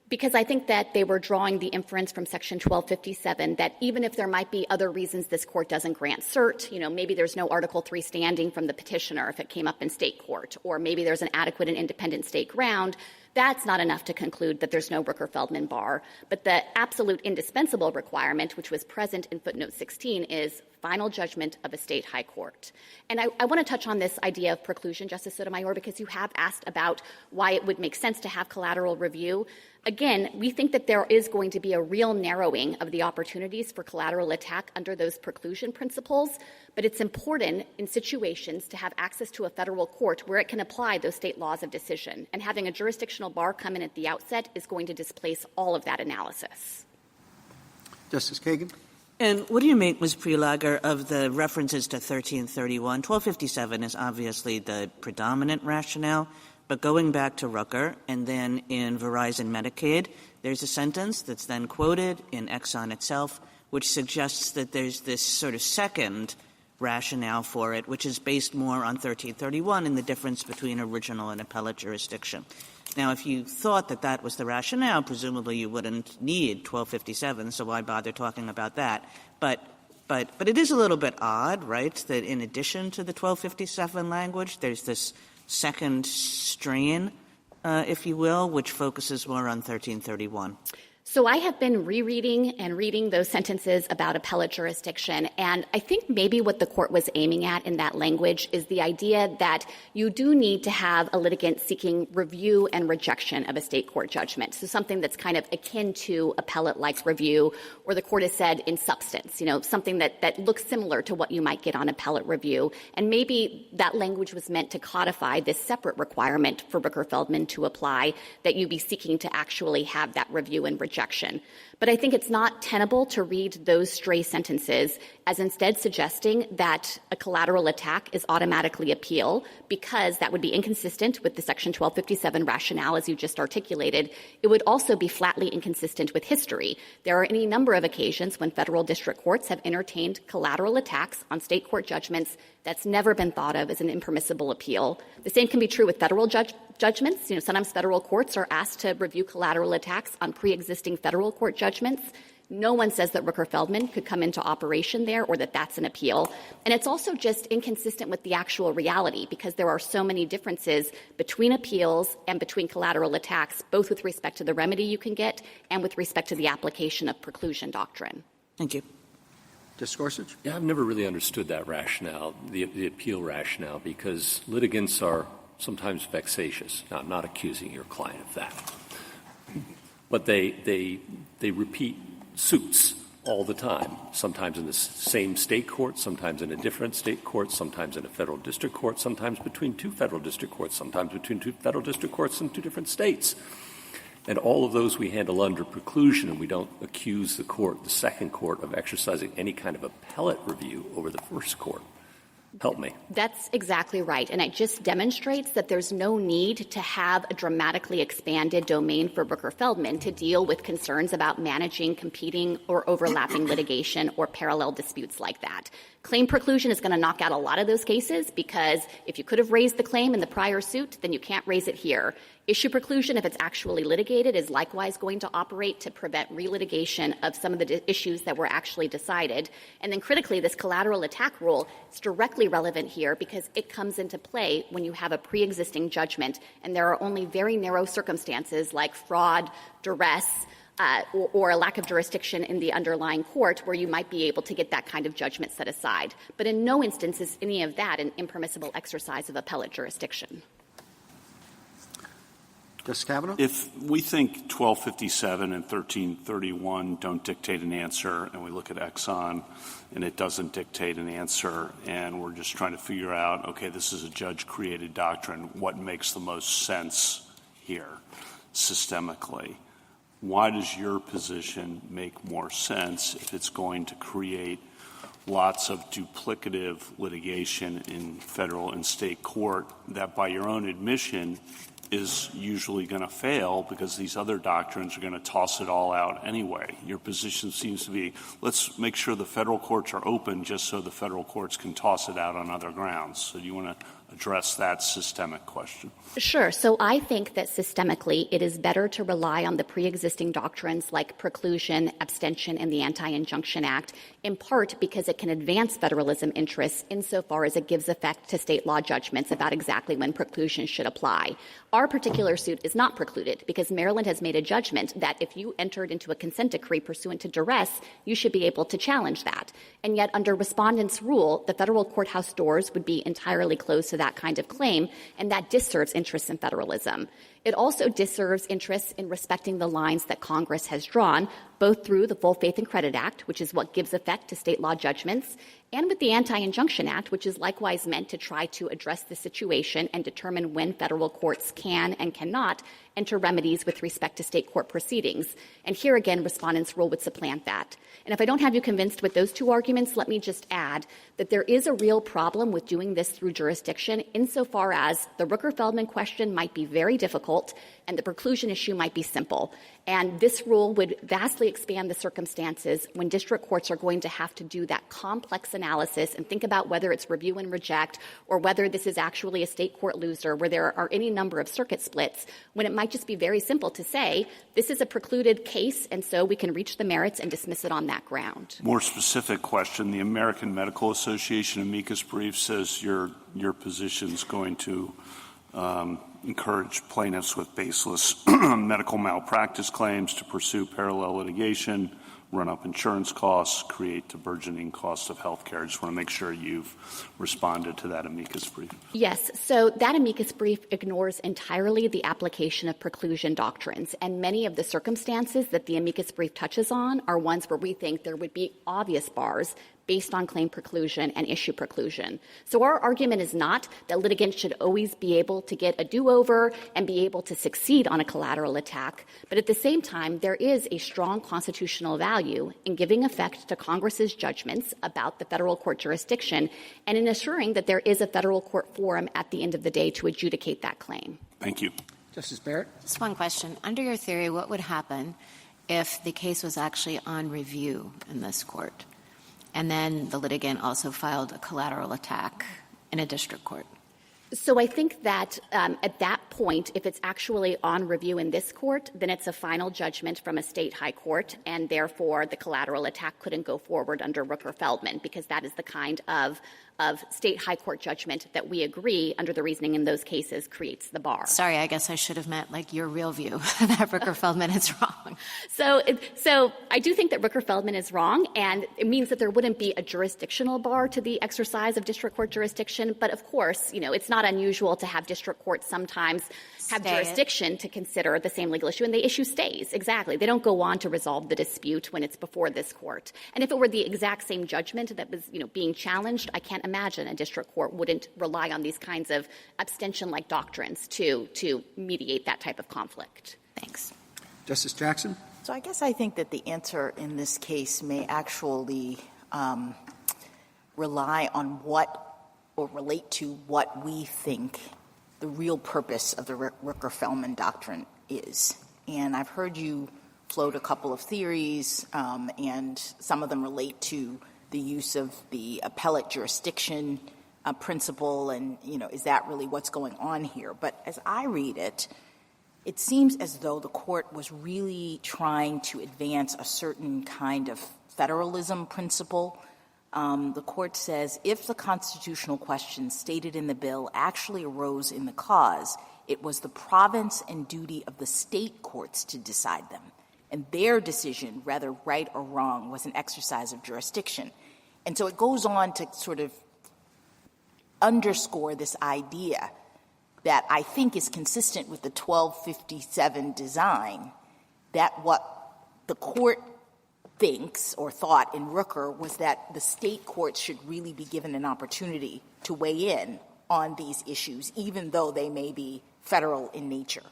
[SPEAKER 3] Because I think that they were drawing the inference from Section 1257 that even if there might be other reasons this court doesn't grant cert, maybe there's no Article III standing from the petitioner if it came up in state court, or maybe there's an adequate and independent state ground, that's not enough to conclude that there's no Rooker-Feldman bar. But the absolute indispensable requirement, which was present in footnote 16, is final judgment of a state high court. And I want to touch on this idea of preclusion, Justice Sotomayor, because you have asked about why it would make sense to have collateral review. Again, we think that there is going to be a real narrowing of the opportunities for collateral attack under those preclusion principles, but it's important in situations to have access to a federal court where it can apply those state laws of decision. And having a jurisdictional bar come in at the outset is going to displace all of that analysis.
[SPEAKER 2] Justice Kagan?
[SPEAKER 10] And what do you make, Ms. Prelogar, of the references to 1331? 1257 is obviously the predominant rationale, but going back to Rooker and then in Verizon Medicaid, there's a sentence that's then quoted in Exxon itself, which suggests that there's this sort of second rationale for it, which is based more on 1331 and the difference between original and appellate jurisdiction. Now, if you thought that that was the rationale, presumably you wouldn't need 1257, so why bother talking about that? But it is a little bit odd, right, that in addition to the 1257 language, there's this second strain, if you will, which focuses more on 1331.
[SPEAKER 3] So I have been rereading and reading those sentences about appellate jurisdiction, and I think maybe what the court was aiming at in that language is the idea that you do need to have a litigant seeking review and rejection of a state court judgment. So something that's kind of akin to appellate-like review, or the court has said in substance, something that looks similar to what you might get on appellate review. And maybe that language was meant to codify this separate requirement for Rooker-Feldman to apply, that you be seeking to actually have that review and rejection. But I think it's not tenable to read those stray sentences as instead suggesting that a collateral attack is automatically appeal, because that would be inconsistent with the Section 1257 rationale, as you just articulated. It would also be flatly inconsistent with history. There are any number of occasions when federal district courts have entertained collateral attacks on state court judgments. That's never been thought of as an impermissible appeal. The same can be true with federal judgments. Sometimes federal courts are asked to review collateral attacks on pre-existing federal court judgments. No one says that Rooker-Feldman could come into operation there or that that's an appeal. And it's also just inconsistent with the actual reality, because there are so many differences between appeals and between collateral attacks, both with respect to the remedy you can get and with respect to the application of preclusion doctrine.
[SPEAKER 10] Thank you.
[SPEAKER 2] Justice Gorsuch?
[SPEAKER 9] Yeah, I've never really understood that rationale, the appeal rationale, because litigants are sometimes vexatious. Now, I'm not accusing your client of that. But they repeat suits all the time, sometimes in the same state court, sometimes in a different state court, sometimes in a federal district court, sometimes between two federal district courts, sometimes between two federal district courts in two different states. And all of those we handle under preclusion, and we don't accuse the court, the second court, of exercising any kind of appellate review over the first court. Help me.
[SPEAKER 3] That's exactly right. And it just demonstrates that there's no need to have a dramatically expanded domain for Rooker-Feldman to deal with concerns about managing competing or overlapping litigation or parallel disputes like that. Claim preclusion is going to knock out a lot of those cases, because if you could have raised the claim in the prior suit, then you can't raise it here. Issue preclusion, if it's actually litigated, is likewise going to operate to prevent relitigation of some of the issues that were actually decided. And then critically, this collateral attack rule is directly relevant here because it comes into play when you have a pre-existing judgment, and there are only very narrow circumstances like fraud, duress, or a lack of jurisdiction in the underlying court where you might be able to get that kind of judgment set aside. But in no instance is any of that an impermissible exercise of appellate jurisdiction.
[SPEAKER 2] Justice Kavanaugh?
[SPEAKER 6] If we think 1257 and 1331 don't dictate an answer, and we look at Exxon and it doesn't dictate an answer, and we're just trying to figure out, okay, this is a judge-created doctrine, what makes the most sense here systemically? Why does your position make more sense if it's going to create lots of duplicative litigation in federal and state court that, by your own admission, is usually going to fail because these other doctrines are going to toss it all out anyway? Your position seems to be, let's make sure the federal courts are open just so the federal courts can toss it out on other grounds. So do you want to address that systemic question.
[SPEAKER 3] Sure. So I think that systemically it is better to rely on the pre-existing doctrines like preclusion, abstention, and the Anti-Injunction Act, in part because it can advance federalism interests insofar as it gives effect to state law judgments about exactly when preclusion should apply. Our particular suit is not precluded because Maryland has made a judgment that if you entered into a consent decree pursuant to duress, you should be able to challenge that. And yet under Respondents' rule, the federal courthouse doors would be entirely closed to that kind of claim, and that disserves interests in federalism. It also disserves interests in respecting the lines that Congress has drawn, both through the Full Faith and Credit Act, which is what gives effect to state law judgments, and with the Anti-Injunction Act, which is likewise meant to try to address the situation and determine when federal courts can and cannot enter remedies with respect to state court proceedings. And here again, Respondents' rule would supplant that. And if I don't have you convinced with those two arguments, let me just add that there is a real problem with doing this through jurisdiction insofar as the Rooker-Feldman question might be very difficult and the preclusion issue might be simple. And this rule would vastly expand the circumstances when district courts are going to have to do that complex analysis and think about whether it's review and reject or whether this is actually a state court loser where there are any number of circuit splits, when it might just be very simple to say this is a precluded case and so we can reach the merits and dismiss it on that ground.
[SPEAKER 6] More specific question. The American Medical Association amicus brief says your position is going to encourage plaintiffs with baseless medical malpractice claims to pursue parallel litigation, run up insurance costs, create the burgeoning cost of health care. I just want to make sure you've responded to that amicus brief.
[SPEAKER 3] Yes. So that amicus brief ignores entirely the application of preclusion doctrines. And many of the circumstances that the amicus brief touches on are ones where we think there would be obvious bars based on claim preclusion and issue preclusion. So our argument is not that litigants should always be able to get a do-over and be able to succeed on a collateral attack, but at the same time, there is a strong constitutional value in giving effect to Congress's judgments about the federal court jurisdiction and in assuring that there is a federal court forum at the end of the day to adjudicate that claim.
[SPEAKER 6] Thank you.
[SPEAKER 2] Justice Barrett?
[SPEAKER 11] Just one question. Under your theory, what would happen if the case was actually on review in this court? And then the litigant also filed a collateral attack in a district court?
[SPEAKER 3] So I think that at that point, if it's actually on review in this court, then it's a final judgment from a state high court, and therefore the collateral attack couldn't go forward under Rooker-Feldman because that is the kind of state high court judgment that we agree, under the reasoning in those cases, creates the bar.
[SPEAKER 11] Sorry, I guess I should have meant like your real view that Rooker-Feldman is wrong.
[SPEAKER 3] So I do think that Rooker-Feldman is wrong, and it means that there wouldn't be a jurisdictional bar to the exercise of district court jurisdiction. But of course, it's not unusual to have district courts sometimes have jurisdiction to consider the same legal issue, and they issue stays. Exactly. They don't go on to resolve the dispute when it's before this court. And if it were the exact same judgment that was, being challenged, I can't imagine a district court wouldn't rely on these kinds of abstention-like doctrines to mediate that type of conflict.
[SPEAKER 11] Thanks.
[SPEAKER 2] Justice Jackson?
[SPEAKER 8] So I guess I think that the answer in this case may actually rely on or relate to what we think the real purpose of the Rooker-Feldman doctrine is. And I've heard you float a couple of theories, and some of them relate to the use of the appellate jurisdiction principle, and, is that really what's going on here? But as I read it, it seems as though the court was really trying to advance a certain kind of federalism principle. The court says if the constitutional questions stated in the bill actually arose in the cause, it was the province and duty of the state courts to decide them. And their decision, whether right or wrong, was an exercise of jurisdiction. And so it goes on to sort of underscore this idea that I think is consistent with the 1257 design, that what the court thinks or thought in Rooker was that the state courts should really be given an opportunity to weigh in on these issues, even though they may be federal in nature.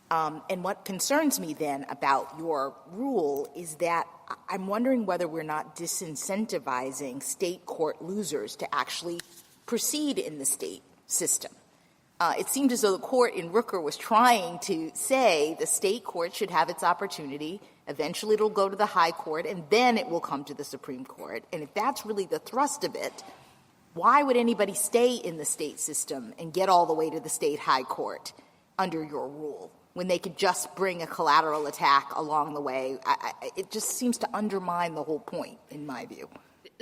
[SPEAKER 8] And what concerns me then about your rule is that I'm wondering whether we're not disincentivizing state court losers to actually proceed in the state system. It seemed as though the court in Rooker was trying to say the state court should have its opportunity. Eventually it'll go to the high court, and then it will come to the Supreme Court. And if that's really the thrust of it, Why would anybody stay in the state system and get all the way to the state high court under your rule when they could just bring a collateral attack along the way? It just seems to undermine the whole point, in my view.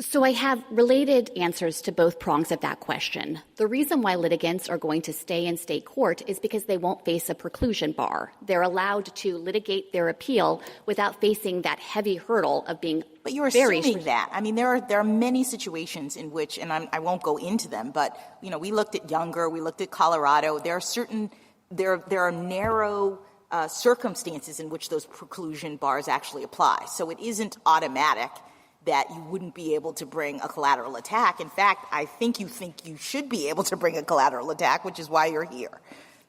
[SPEAKER 3] So I have related answers to both prongs of that question. The reason why litigants are going to stay in state court is because they won't face a preclusion bar. They're allowed to litigate their appeal without facing that heavy hurdle of being
[SPEAKER 8] But you're assuming that. I mean, there are many situations in which, and I won't go into them, but, you know, we looked at Younger, we looked at Colorado. There are narrow circumstances in which those preclusion bars actually apply. So it isn't automatic that you wouldn't be able to bring a collateral attack. In fact, I think you should be able to bring a collateral attack, which is why you're here.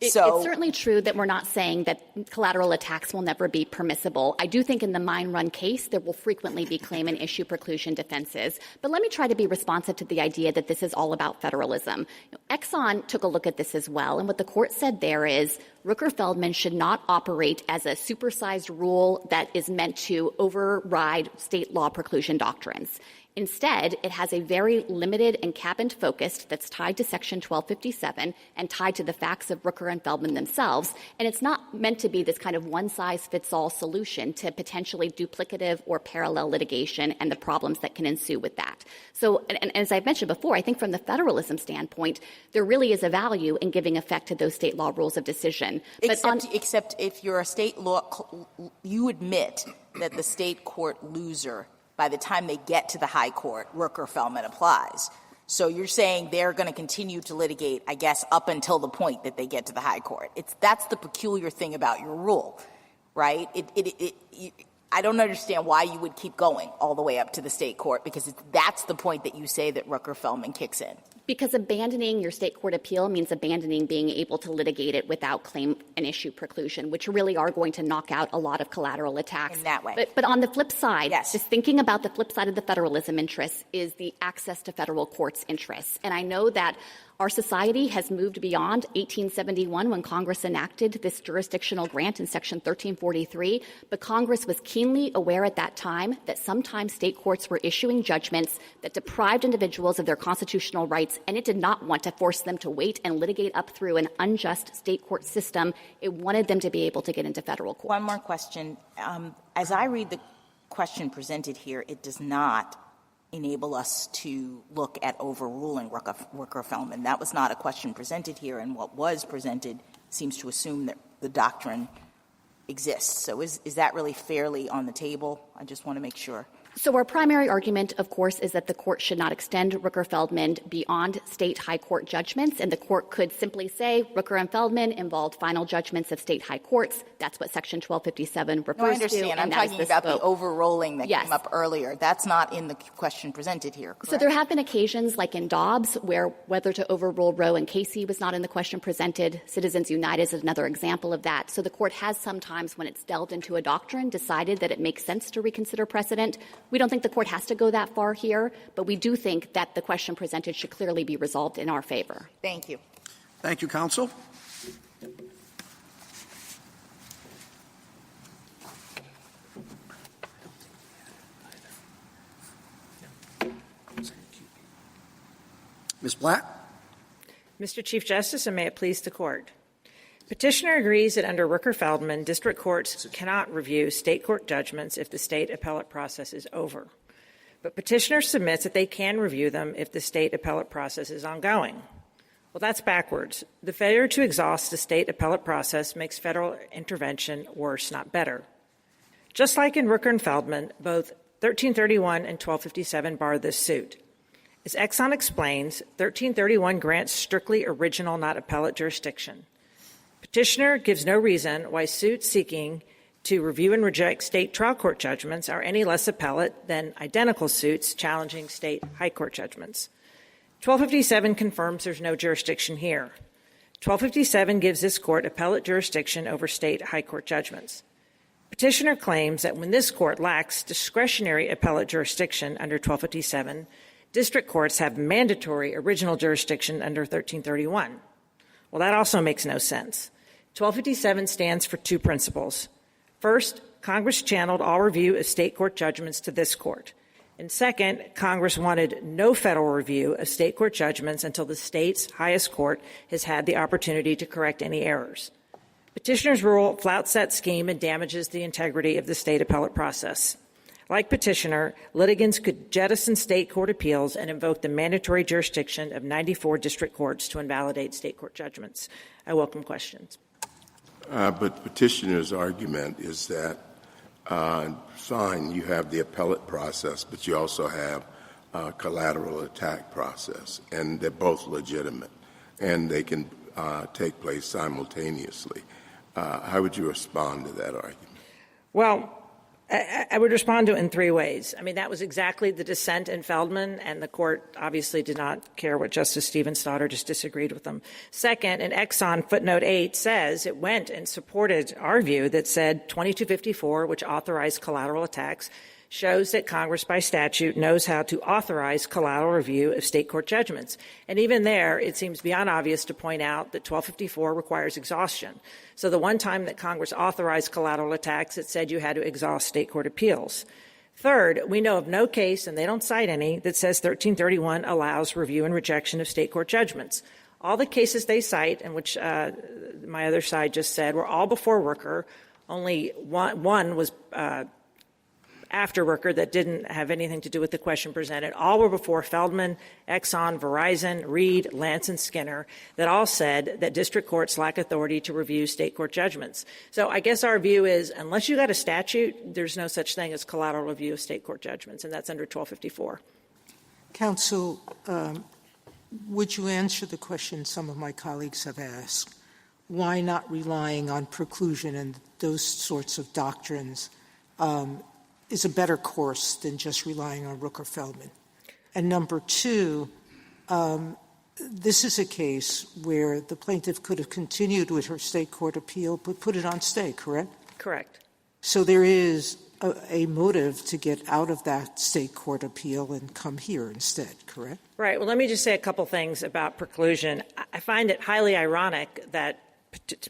[SPEAKER 3] It's certainly true that we're not saying that collateral attacks will never be permissible. I do think in the mine run case there will frequently be claim and issue preclusion defenses. But let me try to be responsive to the idea that this is all about federalism. Exxon took a look at this as well, and what the court said there is Rooker-Feldman should not operate as a supersized rule that is meant to override state law preclusion doctrines. Instead, it has a very limited and cabined focus that's tied to Section 1257 and tied to the facts of Rooker and Feldman themselves. And it's not meant to be this kind of one-size-fits-all solution to potentially duplicative or parallel litigation and the problems that can ensue with that. So, and as I've mentioned before, I think from the federalism standpoint, there really is a value in giving effect to those state law rules of decision.
[SPEAKER 8] Except if you're a state law, you admit that the state court loser, by the time they get to the high court, Rooker-Feldman applies. So you're saying they're going to continue to litigate, I guess, up until the point that they get to the high court. That's the peculiar thing about your rule, right? I don't understand why you would keep going all the way up to the state court, because that's the point that you say that Rooker-Feldman kicks in.
[SPEAKER 3] Because abandoning your state court appeal means abandoning being able to litigate it without claim and issue preclusion, which really are going to knock out a lot of collateral attacks.
[SPEAKER 8] In that way.
[SPEAKER 3] But on the flip side,
[SPEAKER 8] yes,
[SPEAKER 3] just thinking about the flip side of the federalism interest is the access to federal courts interests. And I know that our society has moved beyond 1871 when Congress enacted this jurisdictional grant in Section 1343, but Congress was keenly aware at that time that sometimes state courts were issuing judgments that deprived individuals of their constitutional rights, and it did not want to force them to wait and litigate up through an unjust state court system. It wanted them to be able to get into federal court.
[SPEAKER 8] One more question. As I read the question presented here, it does not enable us to look at overruling Rooker-Feldman. That was not a question presented here, and what was presented seems to assume that the doctrine exists. So is that really fairly on the table? I just want to make sure.
[SPEAKER 3] So our primary argument, of course, is that the court should not extend Rooker-Feldman beyond state high court judgments, and the court could simply say Rooker and Feldman involved final judgments of state high courts. That's what Section 1257 refers to.
[SPEAKER 8] No, I understand. I'm talking about the overruling that came up earlier. That's not in the question presented here, correct?
[SPEAKER 3] So there have been occasions, like in Dobbs, where whether to overrule Roe and Casey was not in the question presented. Citizens United is another example of that. So the court has sometimes, when it's delved into a doctrine, decided that it makes sense to reconsider precedent. We don't think the court has to go that far here, but we do think that the question presented should clearly be resolved in our favor.
[SPEAKER 8] Thank you.
[SPEAKER 2] Thank you, counsel. Ms. Blatt.
[SPEAKER 12] Mr. Chief Justice, and may it please the court. Petitioner agrees that under Rooker-Feldman, district courts cannot review state court judgments if the state appellate process is over. But Petitioner submits that they can review them if the state appellate process is ongoing. Well, that's backwards. The failure to exhaust the state appellate process makes federal intervention worse, not better. Just like in Rooker and Feldman, both 1331 and 1257 bar this suit. As Exxon explains, 1331 grants strictly original, not appellate jurisdiction. Petitioner gives no reason why suits seeking to review and reject state trial court judgments are any less appellate than identical suits challenging state high court judgments. 1257 confirms there's no jurisdiction here. 1257 gives this court appellate jurisdiction over state high court judgments. Petitioner claims that when this court lacks discretionary appellate jurisdiction under 1257, district courts have mandatory original jurisdiction under 1331. Well, that also makes no sense. 1257 stands for two principles. First, Congress channeled all review of state court judgments to this court. And second, Congress wanted no federal review of state court judgments until the state's highest court has had the opportunity to correct any errors. Petitioner's rule flouts that scheme and damages the integrity of the state appellate process. Like Petitioner, litigants could jettison state court appeals and invoke the mandatory jurisdiction of 94 district courts to invalidate state court judgments. I welcome questions.
[SPEAKER 4] But Petitioner's argument is that, fine, you have the appellate process, but you also have a collateral attack process, and they're both legitimate, and they can take place simultaneously. How would you respond to that argument?
[SPEAKER 12] Well, I would respond to it in three ways. I mean, that was exactly the dissent in Feldman, and the court obviously did not care what Justice Stevens thought or just disagreed with them. Second, in Exxon, footnote 8 says it went and supported our view that said 2254, which authorized collateral attacks, shows that Congress by statute knows how to authorize collateral review of state court judgments. And even there, it seems beyond obvious to point out that 1254 requires exhaustion. So the one time that Congress authorized collateral attacks, it said you had to exhaust state court appeals. Third, we know of no case, and they don't cite any, that says 1331 allows review and rejection of state court judgments. All the cases they cite, and which my other side just said, were all before Rooker. Only one was after Rooker that didn't have anything to do with the question presented. All were before Feldman, Exxon, Verizon, Reed, Lance, and Skinner, that all said that district courts lack authority to review state court judgments. So I guess our view is, unless you got a statute, there's no such thing as collateral review of state court judgments, and that's under 1254.
[SPEAKER 5] Counsel, would you answer the question some of my colleagues have asked? Why not relying on preclusion and those sorts of doctrines is a better course than just relying on Rooker-Feldman? And number two, this is a case where the plaintiff could have continued with her state court appeal but put it on stay, correct?
[SPEAKER 12] Correct.
[SPEAKER 5] So there is a motive to get out of that state court appeal and come here instead, correct?
[SPEAKER 12] Right. Well, let me just say a couple things about preclusion. I find it highly ironic that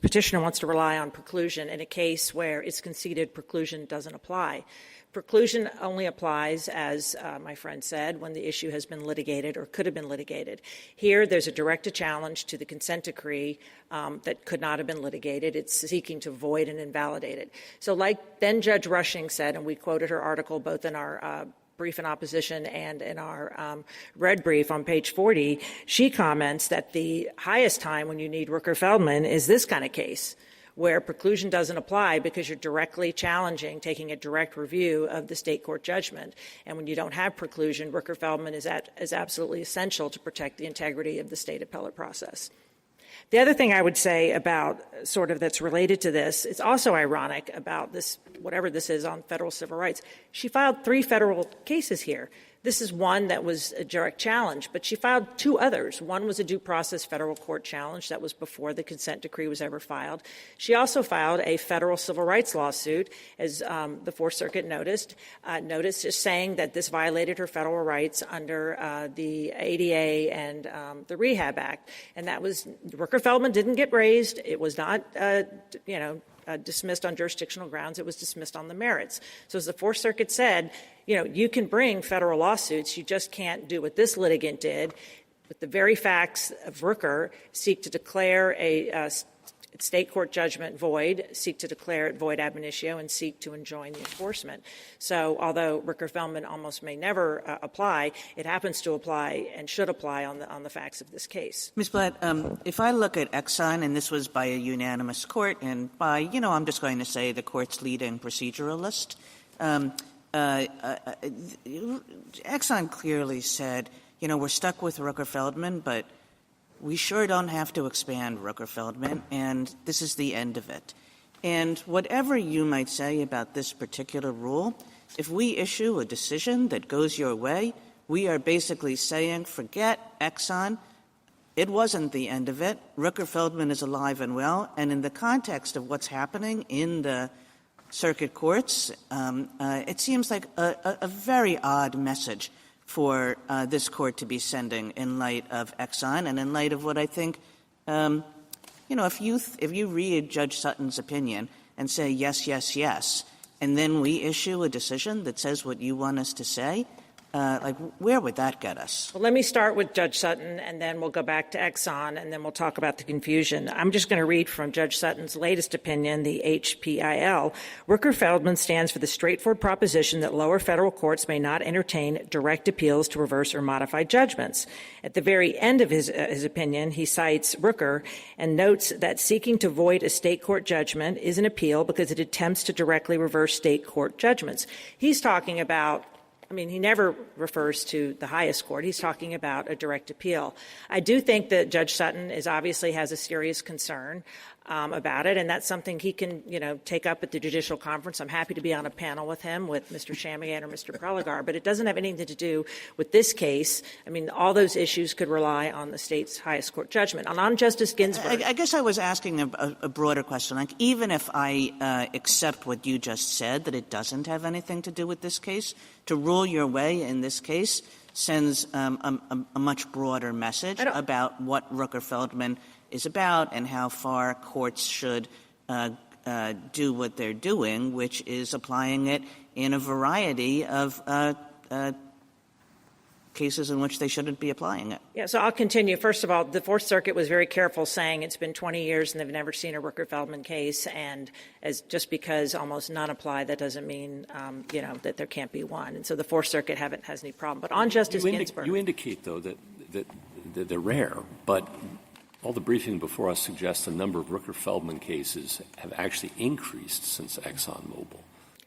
[SPEAKER 12] Petitioner wants to rely on preclusion in a case where it's conceded preclusion doesn't apply. Preclusion only applies, as my friend said, when the issue has been litigated or could have been litigated. Here, there's a direct challenge to the consent decree that could not have been litigated. It's seeking to void and invalidate it. So like then Judge Rushing said, and we quoted her article both in our brief in opposition and in our red brief on page 40, she comments that the highest time when you need Rooker-Feldman is this kind of case, where preclusion doesn't apply because you're directly challenging, taking a direct review of the state court judgment. And when you don't have preclusion, Rooker-Feldman is absolutely essential to protect the integrity of the state appellate process. The other thing I would say about sort of that's related to this, it's also ironic about this, whatever this is on federal civil rights. She filed 3 federal cases here. This is one that was a direct challenge, but she filed 2 others. One was a due process federal court challenge that was before the consent decree was ever filed. She also filed a federal civil rights lawsuit, as the Fourth Circuit noticed just saying that this violated her federal rights under the ADA and the Rehab Act. And that was, Rooker-Feldman didn't get raised. It was not, dismissed on jurisdictional grounds. It was dismissed on the merits. So as the Fourth Circuit said, you can bring federal lawsuits. You just can't do what this litigant did with the very facts of Rooker, seek to declare a state court judgment void, seek to declare it void ab initio, and seek to enjoin the enforcement. So although Rooker-Feldman almost may never apply, it happens to apply and should apply on the facts of this case.
[SPEAKER 10] Ms. Blatt, if I look at Exxon, and this was by a unanimous court, and by, I'm just going to say the court's leading proceduralist, Exxon clearly said, we're stuck with Rooker-Feldman, but we sure don't have to expand Rooker-Feldman, and this is the end of it. And whatever you might say about this particular rule, if we issue a decision that goes your way, we are basically saying, forget Exxon. It wasn't the end of it. Rooker-Feldman is alive and well. And in the context of what's happening in the circuit courts, it seems like a very odd message for this court to be sending in light of Exxon and in light of what I think, if you read Judge Sutton's opinion and say yes, yes, yes, and then we issue a decision that says what you want us to say, where would that get us?
[SPEAKER 12] Well, let me start with Judge Sutton, and then we'll go back to Exxon, and then we'll talk about the confusion. I'm just going to read from Judge Sutton's latest opinion, the HPIL. Rooker-Feldman stands for the straightforward proposition that lower federal courts may not entertain direct appeals to reverse or modify judgments. At the very end of his opinion, he cites Rooker and notes that seeking to void a state court judgment is an appeal because it attempts to directly reverse state court judgments. He's talking about, he never refers to the highest court. He's talking about a direct appeal. I do think that Judge Sutton obviously has a serious concern about it, and that's something he can, take up at the judicial conference. I'm happy to be on a panel with him, with Mr. Chamigan or Mr. Prelogar, but it doesn't have anything to do with this case. All those issues could rely on the state's highest court judgment. And on Justice Ginsburg,
[SPEAKER 10] I guess I was asking a broader question. Like, even if I accept what you just said, that it doesn't have anything to do with this case, to rule your way in this case sends a much broader message about what Rooker-Feldman is about and how far courts should do what they're doing, which is applying it in a variety of cases in which they shouldn't be applying it.
[SPEAKER 12] Yeah, so I'll continue. First of all, the Fourth Circuit was very careful, saying it's been 20 years and they've never seen a Rooker-Feldman case, and just because almost none apply, that doesn't mean that there can't be one. And so the Fourth Circuit has any problem. But on Justice Ginsburg,
[SPEAKER 9] you indicate though that they're rare, but all the briefing before us suggests the number of Rooker-Feldman cases have actually increased since Exxon Mobil.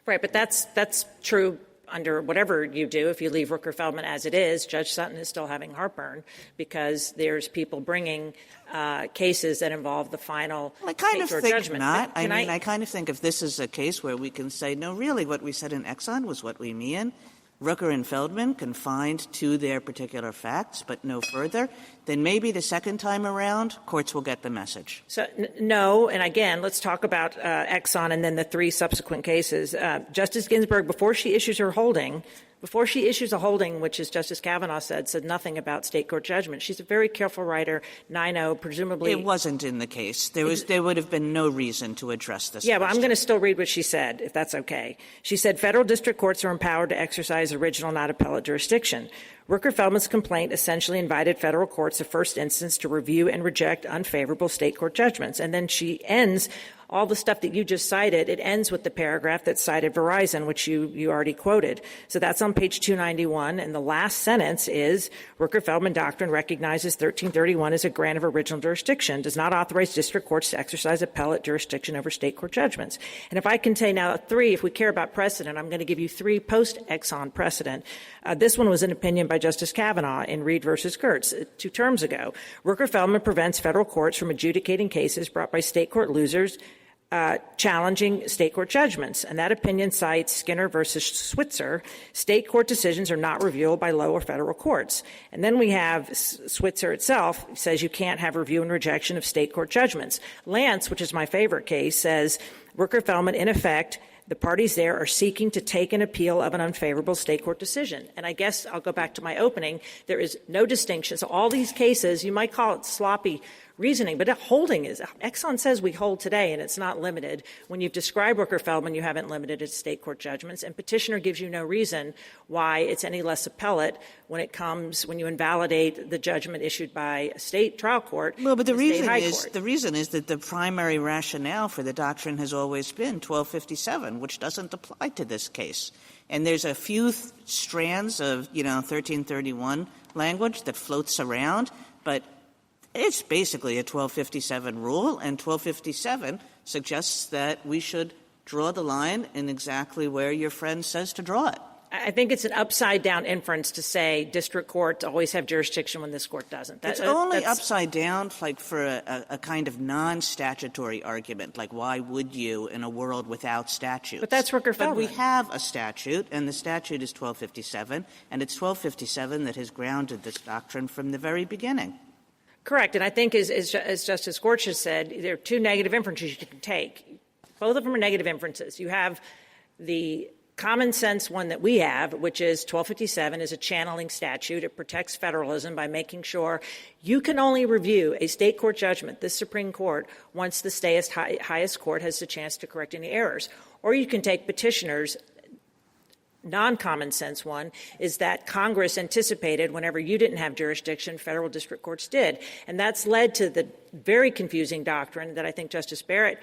[SPEAKER 12] Right, but that's true under whatever you do. If you leave Rooker-Feldman as it is, Judge Sutton is still having heartburn because there's people bringing cases that involve the final
[SPEAKER 10] I kind of think
[SPEAKER 12] judgment.
[SPEAKER 10] Not. I kind of think if this is a case where we can say, no, really, what we said in Exxon was what we mean. Rooker and Feldman confined to their particular facts, but no further, then maybe the second time around, courts will get the message.
[SPEAKER 12] So, no, and again, let's talk about Exxon and then the three subsequent cases. Justice Ginsburg, before she issues a holding, which, as Justice Kavanaugh said nothing about state court judgment. She's a very careful writer, and I know, presumably.
[SPEAKER 10] It wasn't in the case. There would have been no reason to address this.
[SPEAKER 12] Yeah, but I'm going to still read what she said, if that's okay. She said, federal district courts are empowered to exercise original, not appellate jurisdiction. Rooker-Feldman's complaint essentially invited federal courts of first instance to review and reject unfavorable state court judgments. And then she ends all the stuff that you just cited. It ends with the paragraph that cited Verizon, which you already quoted. So that's on page 291. And the last sentence is, Rooker-Feldman doctrine recognizes 1331 as a grant of original jurisdiction, does not authorize district courts to exercise appellate jurisdiction over state court judgments. And if I can say now three, if we care about precedent, I'm going to give you three post-Exxon precedent. This one was an opinion by Justice Kavanaugh in Reed v. Gertz 2 terms ago. Rooker-Feldman prevents federal courts from adjudicating cases brought by state court losers challenging state court judgments. And that opinion cites Skinner versus Switzer. State court decisions are not reviewable by lower federal courts. And then we have Switzer itself says you can't have review and rejection of state court judgments. Lance, which is my favorite case, says Rooker-Feldman, in effect, the parties there are seeking to take an appeal of an unfavorable state court decision. And I guess I'll go back to my opening. There is no distinction. So all these cases, you might call it sloppy reasoning, but holding is, Exxon says we hold today, and it's not limited. When you've described Rooker-Feldman, you haven't limited it to state court judgments, and Petitioner gives you no reason why it's any less appellate when you invalidate the judgment issued by a state trial court.
[SPEAKER 10] Well, but the reason is that the primary rationale for the doctrine has always been 1257, which doesn't apply to this case. And there's a few strands of, 1331 language that floats around, but it's basically a 1257 rule, and 1257 suggests that we should draw the line in exactly where your friend says to draw it.
[SPEAKER 12] I think it's an upside-down inference to say district courts always have jurisdiction when this court doesn't.
[SPEAKER 10] It's only upside down, like for a kind of non-statutory argument, like why would you in a world without statutes?
[SPEAKER 12] But that's Rooker-Feldman.
[SPEAKER 10] But we have a statute, and the statute is 1257, and it's 1257 that has grounded this doctrine from the very beginning.
[SPEAKER 12] Correct. And I think, as Justice Gorsuch said, there are two negative inferences you can take. Both of them are negative inferences. You have the common sense one that we have, which is 1257 is a channeling statute. It protects federalism by making sure you can only review a state court judgment, the Supreme Court, once the state's highest court has the chance to correct any errors. Or you can take Petitioner's non-common sense one is that Congress anticipated whenever you didn't have jurisdiction, federal district courts did. And that's led to the very confusing doctrine that I think Justice Barrett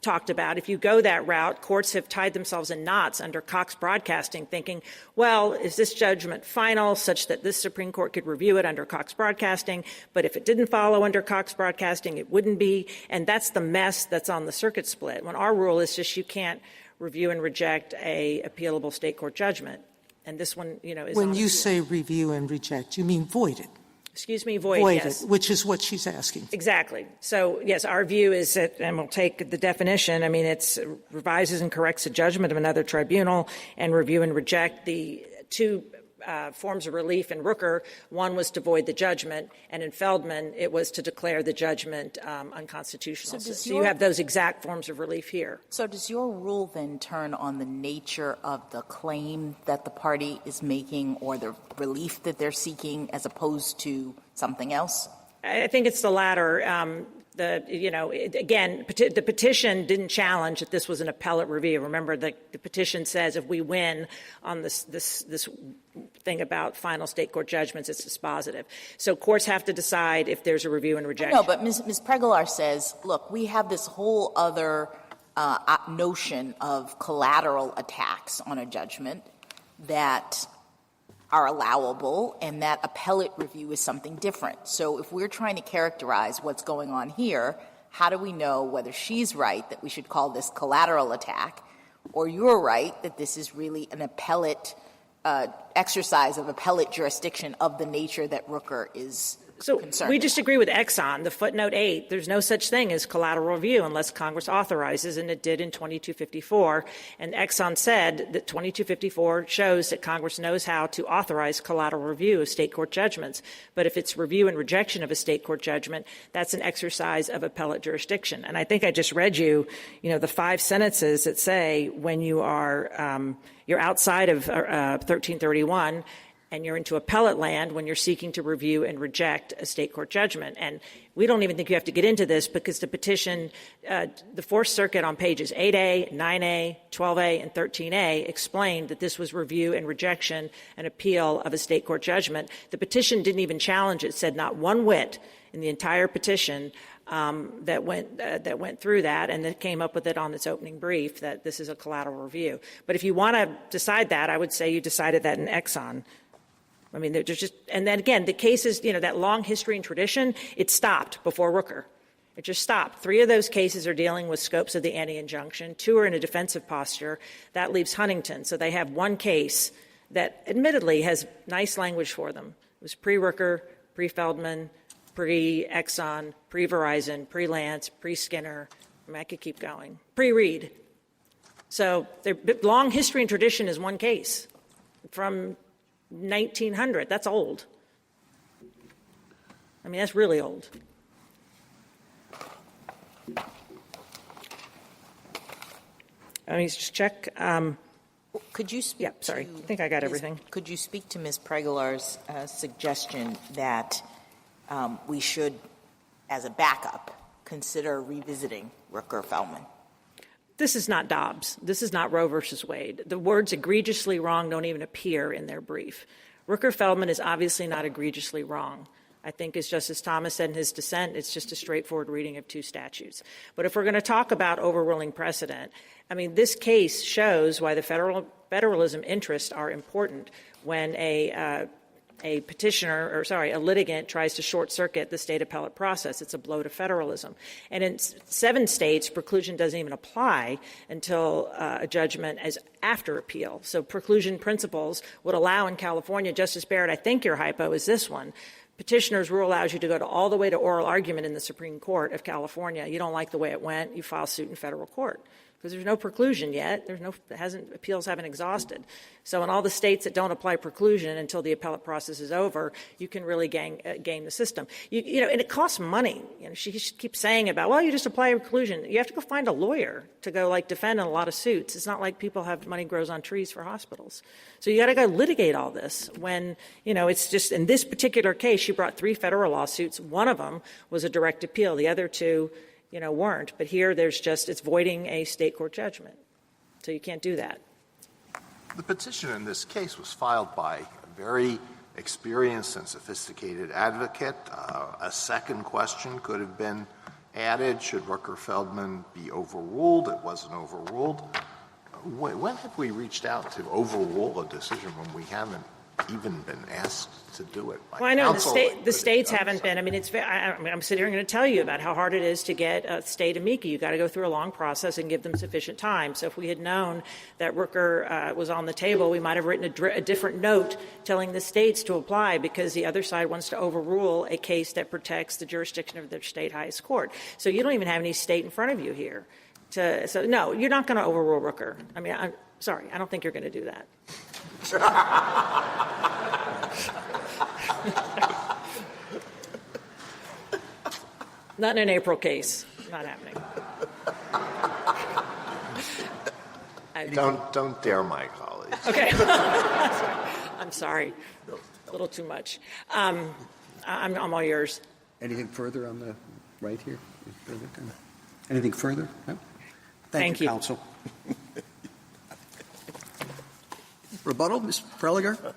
[SPEAKER 12] talked about. If you go that route, courts have tied themselves in knots under Cox Broadcasting, thinking, well, is this judgment final such that this Supreme Court could review it under Cox Broadcasting, but if it didn't follow under Cox Broadcasting, it wouldn't be. And that's the mess that's on the circuit split, when our rule is just you can't review and reject a appealable state court judgment. And this one, is
[SPEAKER 5] when you say review and reject, you mean void it.
[SPEAKER 12] Excuse me, void, yes.
[SPEAKER 5] It, which is what she's asking.
[SPEAKER 12] Exactly. So, yes, our view is that, and we'll take the definition, it's revises and corrects a judgment of another tribunal, and review and reject. The two forms of relief in Rooker, one was to void the judgment, and in Feldman, it was to declare the judgment unconstitutional. So you have those exact forms of relief here.
[SPEAKER 8] So does your rule then turn on the nature of the claim that the party is making or the relief that they're seeking as opposed to something else?
[SPEAKER 12] I think it's the latter. The petition didn't challenge that this was an appellate review. Remember, the petition says if we win on this thing about final state court judgments, it's dispositive. So courts have to decide if there's a review and rejection.
[SPEAKER 8] No, but Ms. Prelogar says, look, we have this whole other notion of collateral attacks on a judgment that are allowable, and that appellate review is something different. So if we're trying to characterize what's going on here, how do we know whether she's right that we should call this collateral attack, or you're right that this is really an appellate exercise of appellate jurisdiction of the nature that Rooker is concerned
[SPEAKER 12] we
[SPEAKER 8] about?
[SPEAKER 12] disagree with Exxon. The footnote 8, there's no such thing as collateral review unless Congress authorizes, and it did in 2254. And Exxon said that 2254 shows that Congress knows how to authorize collateral review of state court judgments. But if it's review and rejection of a state court judgment, that's an exercise of appellate jurisdiction. And I think I just read you, the 5 sentences that say when you are you're outside of 1331, and you're into appellate land when you're seeking to review and reject a state court judgment. And we don't even think you have to get into this because the petition, the Fourth Circuit on pages 8A, 9A, 12A, and 13A explained that this was review and rejection and appeal of a state court judgment. The petition didn't even challenge it, said not one whit in the entire petition that went through that, and then came up with it on its opening brief that this is a collateral review. But if you want to decide that, I would say you decided that in Exxon. There's just, and then again, the cases, that long history and tradition, it stopped before Rooker. It just stopped. 3 of those cases are dealing with scopes of the anti-injunction. 2 are in a defensive posture. That leaves Huntington. So they have one case that admittedly has nice language for them. It was pre-Rooker, pre-Feldman, pre-Exxon, pre-Verizon, pre-Lance, pre-Skinner. I could keep going. Pre-Reed. So their long history and tradition is one case from 1900. That's old. That's really old. Let me just check.
[SPEAKER 8] Could you speak?
[SPEAKER 12] Yeah, sorry. I think I got everything.
[SPEAKER 8] Could you speak to Ms. Prelogar's suggestion that we should, as a backup, consider revisiting Rooker-Feldman?
[SPEAKER 12] This is not Dobbs. This is not Roe versus Wade. The words egregiously wrong don't even appear in their brief. Rooker-Feldman is obviously not egregiously wrong. I think, as Justice Thomas said in his dissent, it's just a straightforward reading of 2 statutes. But if we're going to talk about overruling precedent, this case shows why the federalism interests are important when a litigant tries to short-circuit the state appellate process. It's a blow to federalism. And in 7 states, preclusion doesn't even apply until a judgment is after appeal. So preclusion principles would allow in California, Justice Barrett, I think your hypo is this one. Petitioner's rule allows you to go all the way to oral argument in the Supreme Court of California. You don't like the way it went, you file suit in federal court. Because there's no preclusion yet. Appeals haven't exhausted. So in all the states that don't apply preclusion until the appellate process is over, you can really game the system. And it costs money. She keeps saying about, well, you just apply preclusion. You have to go find a lawyer to go defend in a lot of suits. It's not like people have money grows on trees for hospitals. So you got to go litigate all this when, it's just in this particular case, she brought 3 federal lawsuits. One of them was a direct appeal. The other 2 weren't. But here it's voiding a state court judgment. So you can't do that.
[SPEAKER 7] The petition in this case was filed by a very experienced and sophisticated advocate. A second question could have been added. Should Rooker-Feldman be overruled? It wasn't overruled. When have we reached out to overrule a decision when we haven't even been asked to do it?
[SPEAKER 12] Well, I know the states haven't been. I mean, I'm sitting here going to tell you about how hard it is to get a state amici. You've got to go through a long process and give them sufficient time. So if we had known that Rooker was on the table, we might have written a different note telling the states to apply because the other side wants to overrule a case that protects the jurisdiction of their state highest court. So you don't even have any state in front of you here. So no, you're not going to overrule Rooker. I mean, I'm sorry. I don't think you're going to do that. Not in an April case. Not happening.
[SPEAKER 7] Don't dare my colleagues.
[SPEAKER 12] Okay. I'm sorry. A little too much. I'm all yours.
[SPEAKER 2] Anything further on the right here? Anything further? No? Thank you, counsel. Rebuttal, Ms. Prelogar.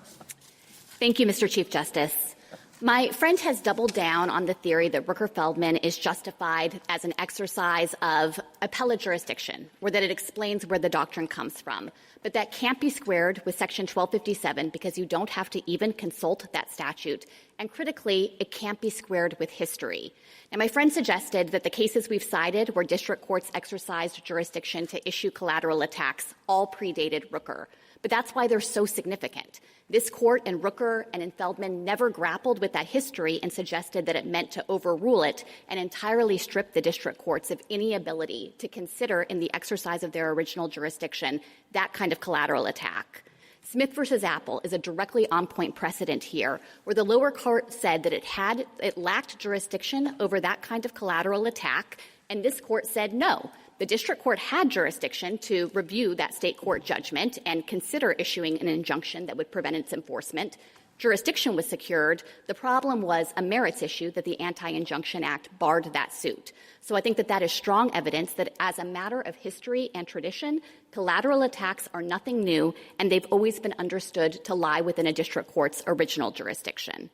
[SPEAKER 3] Thank you, Mr. Chief Justice. My friend has doubled down on the theory that Rooker-Feldman is justified as an exercise of appellate jurisdiction, or that it explains where the doctrine comes from. But that can't be squared with Section 1257 because you don't have to even consult that statute. And critically, it can't be squared with history. Now, my friend suggested that the cases we've cited where district courts exercised jurisdiction to issue collateral attacks all predated Rooker. But that's why they're so significant. This court in Rooker and in Feldman never grappled with that history and suggested that it meant to overrule it and entirely strip the district courts of any ability to consider in the exercise of their original jurisdiction that kind of collateral attack. Smith v. Apple is a directly on-point precedent here, where the lower court said that it lacked jurisdiction over that kind of collateral attack, and this court said no. The district court had jurisdiction to review that state court judgment and consider issuing an injunction that would prevent its enforcement. Jurisdiction was secured. The problem was a merits issue that the Anti-Injunction Act barred that suit. So I think that that is strong evidence that as a matter of history and tradition, collateral attacks are nothing new, and they've always been understood to lie within a district court's original jurisdiction.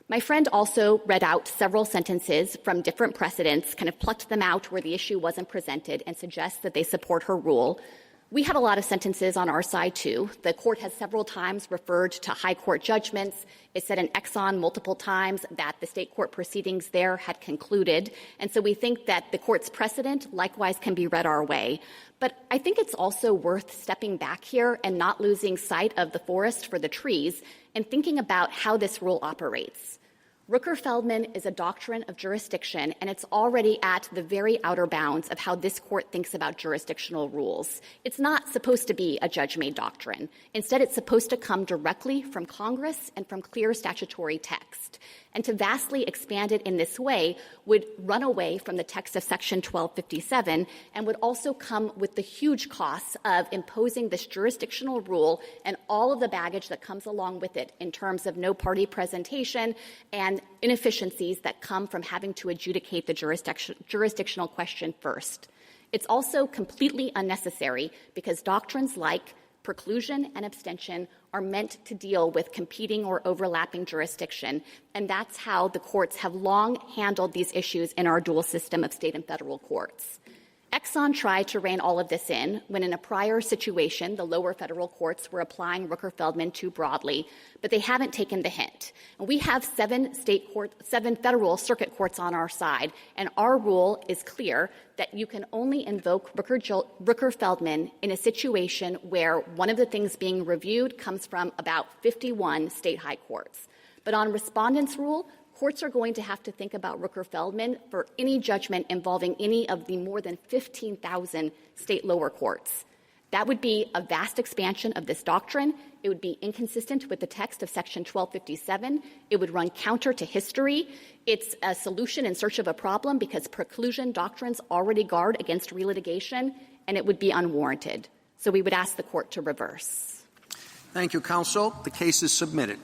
[SPEAKER 3] My friend also read out several sentences from different precedents, kind of plucked them out where the issue wasn't presented, and suggests that they support her rule. We have a lot of sentences on our side, too. The court has several times referred to high court judgments. It said in Exxon multiple times that the state court proceedings there had concluded. And so we think that the court's precedent likewise can be read our way. But I think it's also worth stepping back here and not losing sight of the forest for the trees and thinking about how this rule operates. Rooker-Feldman is a doctrine of jurisdiction, and it's already at the very outer bounds of how this court thinks about jurisdictional rules. It's not supposed to be a judge-made doctrine. Instead, it's supposed to come directly from Congress and from clear statutory text. And to vastly expand it in this way would run away from the text of Section 1257 and would also come with the huge costs of imposing this jurisdictional rule and all of the baggage that comes along with it in terms of no party presentation and inefficiencies that come from having to adjudicate the jurisdictional question first. It's also completely unnecessary because doctrines like preclusion and abstention are meant to deal with competing or overlapping jurisdiction, and that's how the courts have long handled these issues in our dual system of state and federal courts. Exxon tried to rein all of this in when in a prior situation the lower federal courts were applying Rooker-Feldman too broadly, but they haven't taken the hint. And we have seven federal circuit courts on our side, and our rule is clear that you can only invoke Rooker-Feldman in a situation where one of the things being reviewed comes from about 51 state high courts. But on Respondents' rule, courts are going to have to think about Rooker-Feldman for any judgment involving any of the more than 15,000 state lower courts. That would be a vast expansion of this doctrine. It would be inconsistent with the text of Section 1257. It would run counter to history. It's a solution in search of a problem because preclusion doctrines already guard against relitigation, and it would be unwarranted. So we would ask the court to reverse.
[SPEAKER 2] Thank you, counsel. The case is submitted.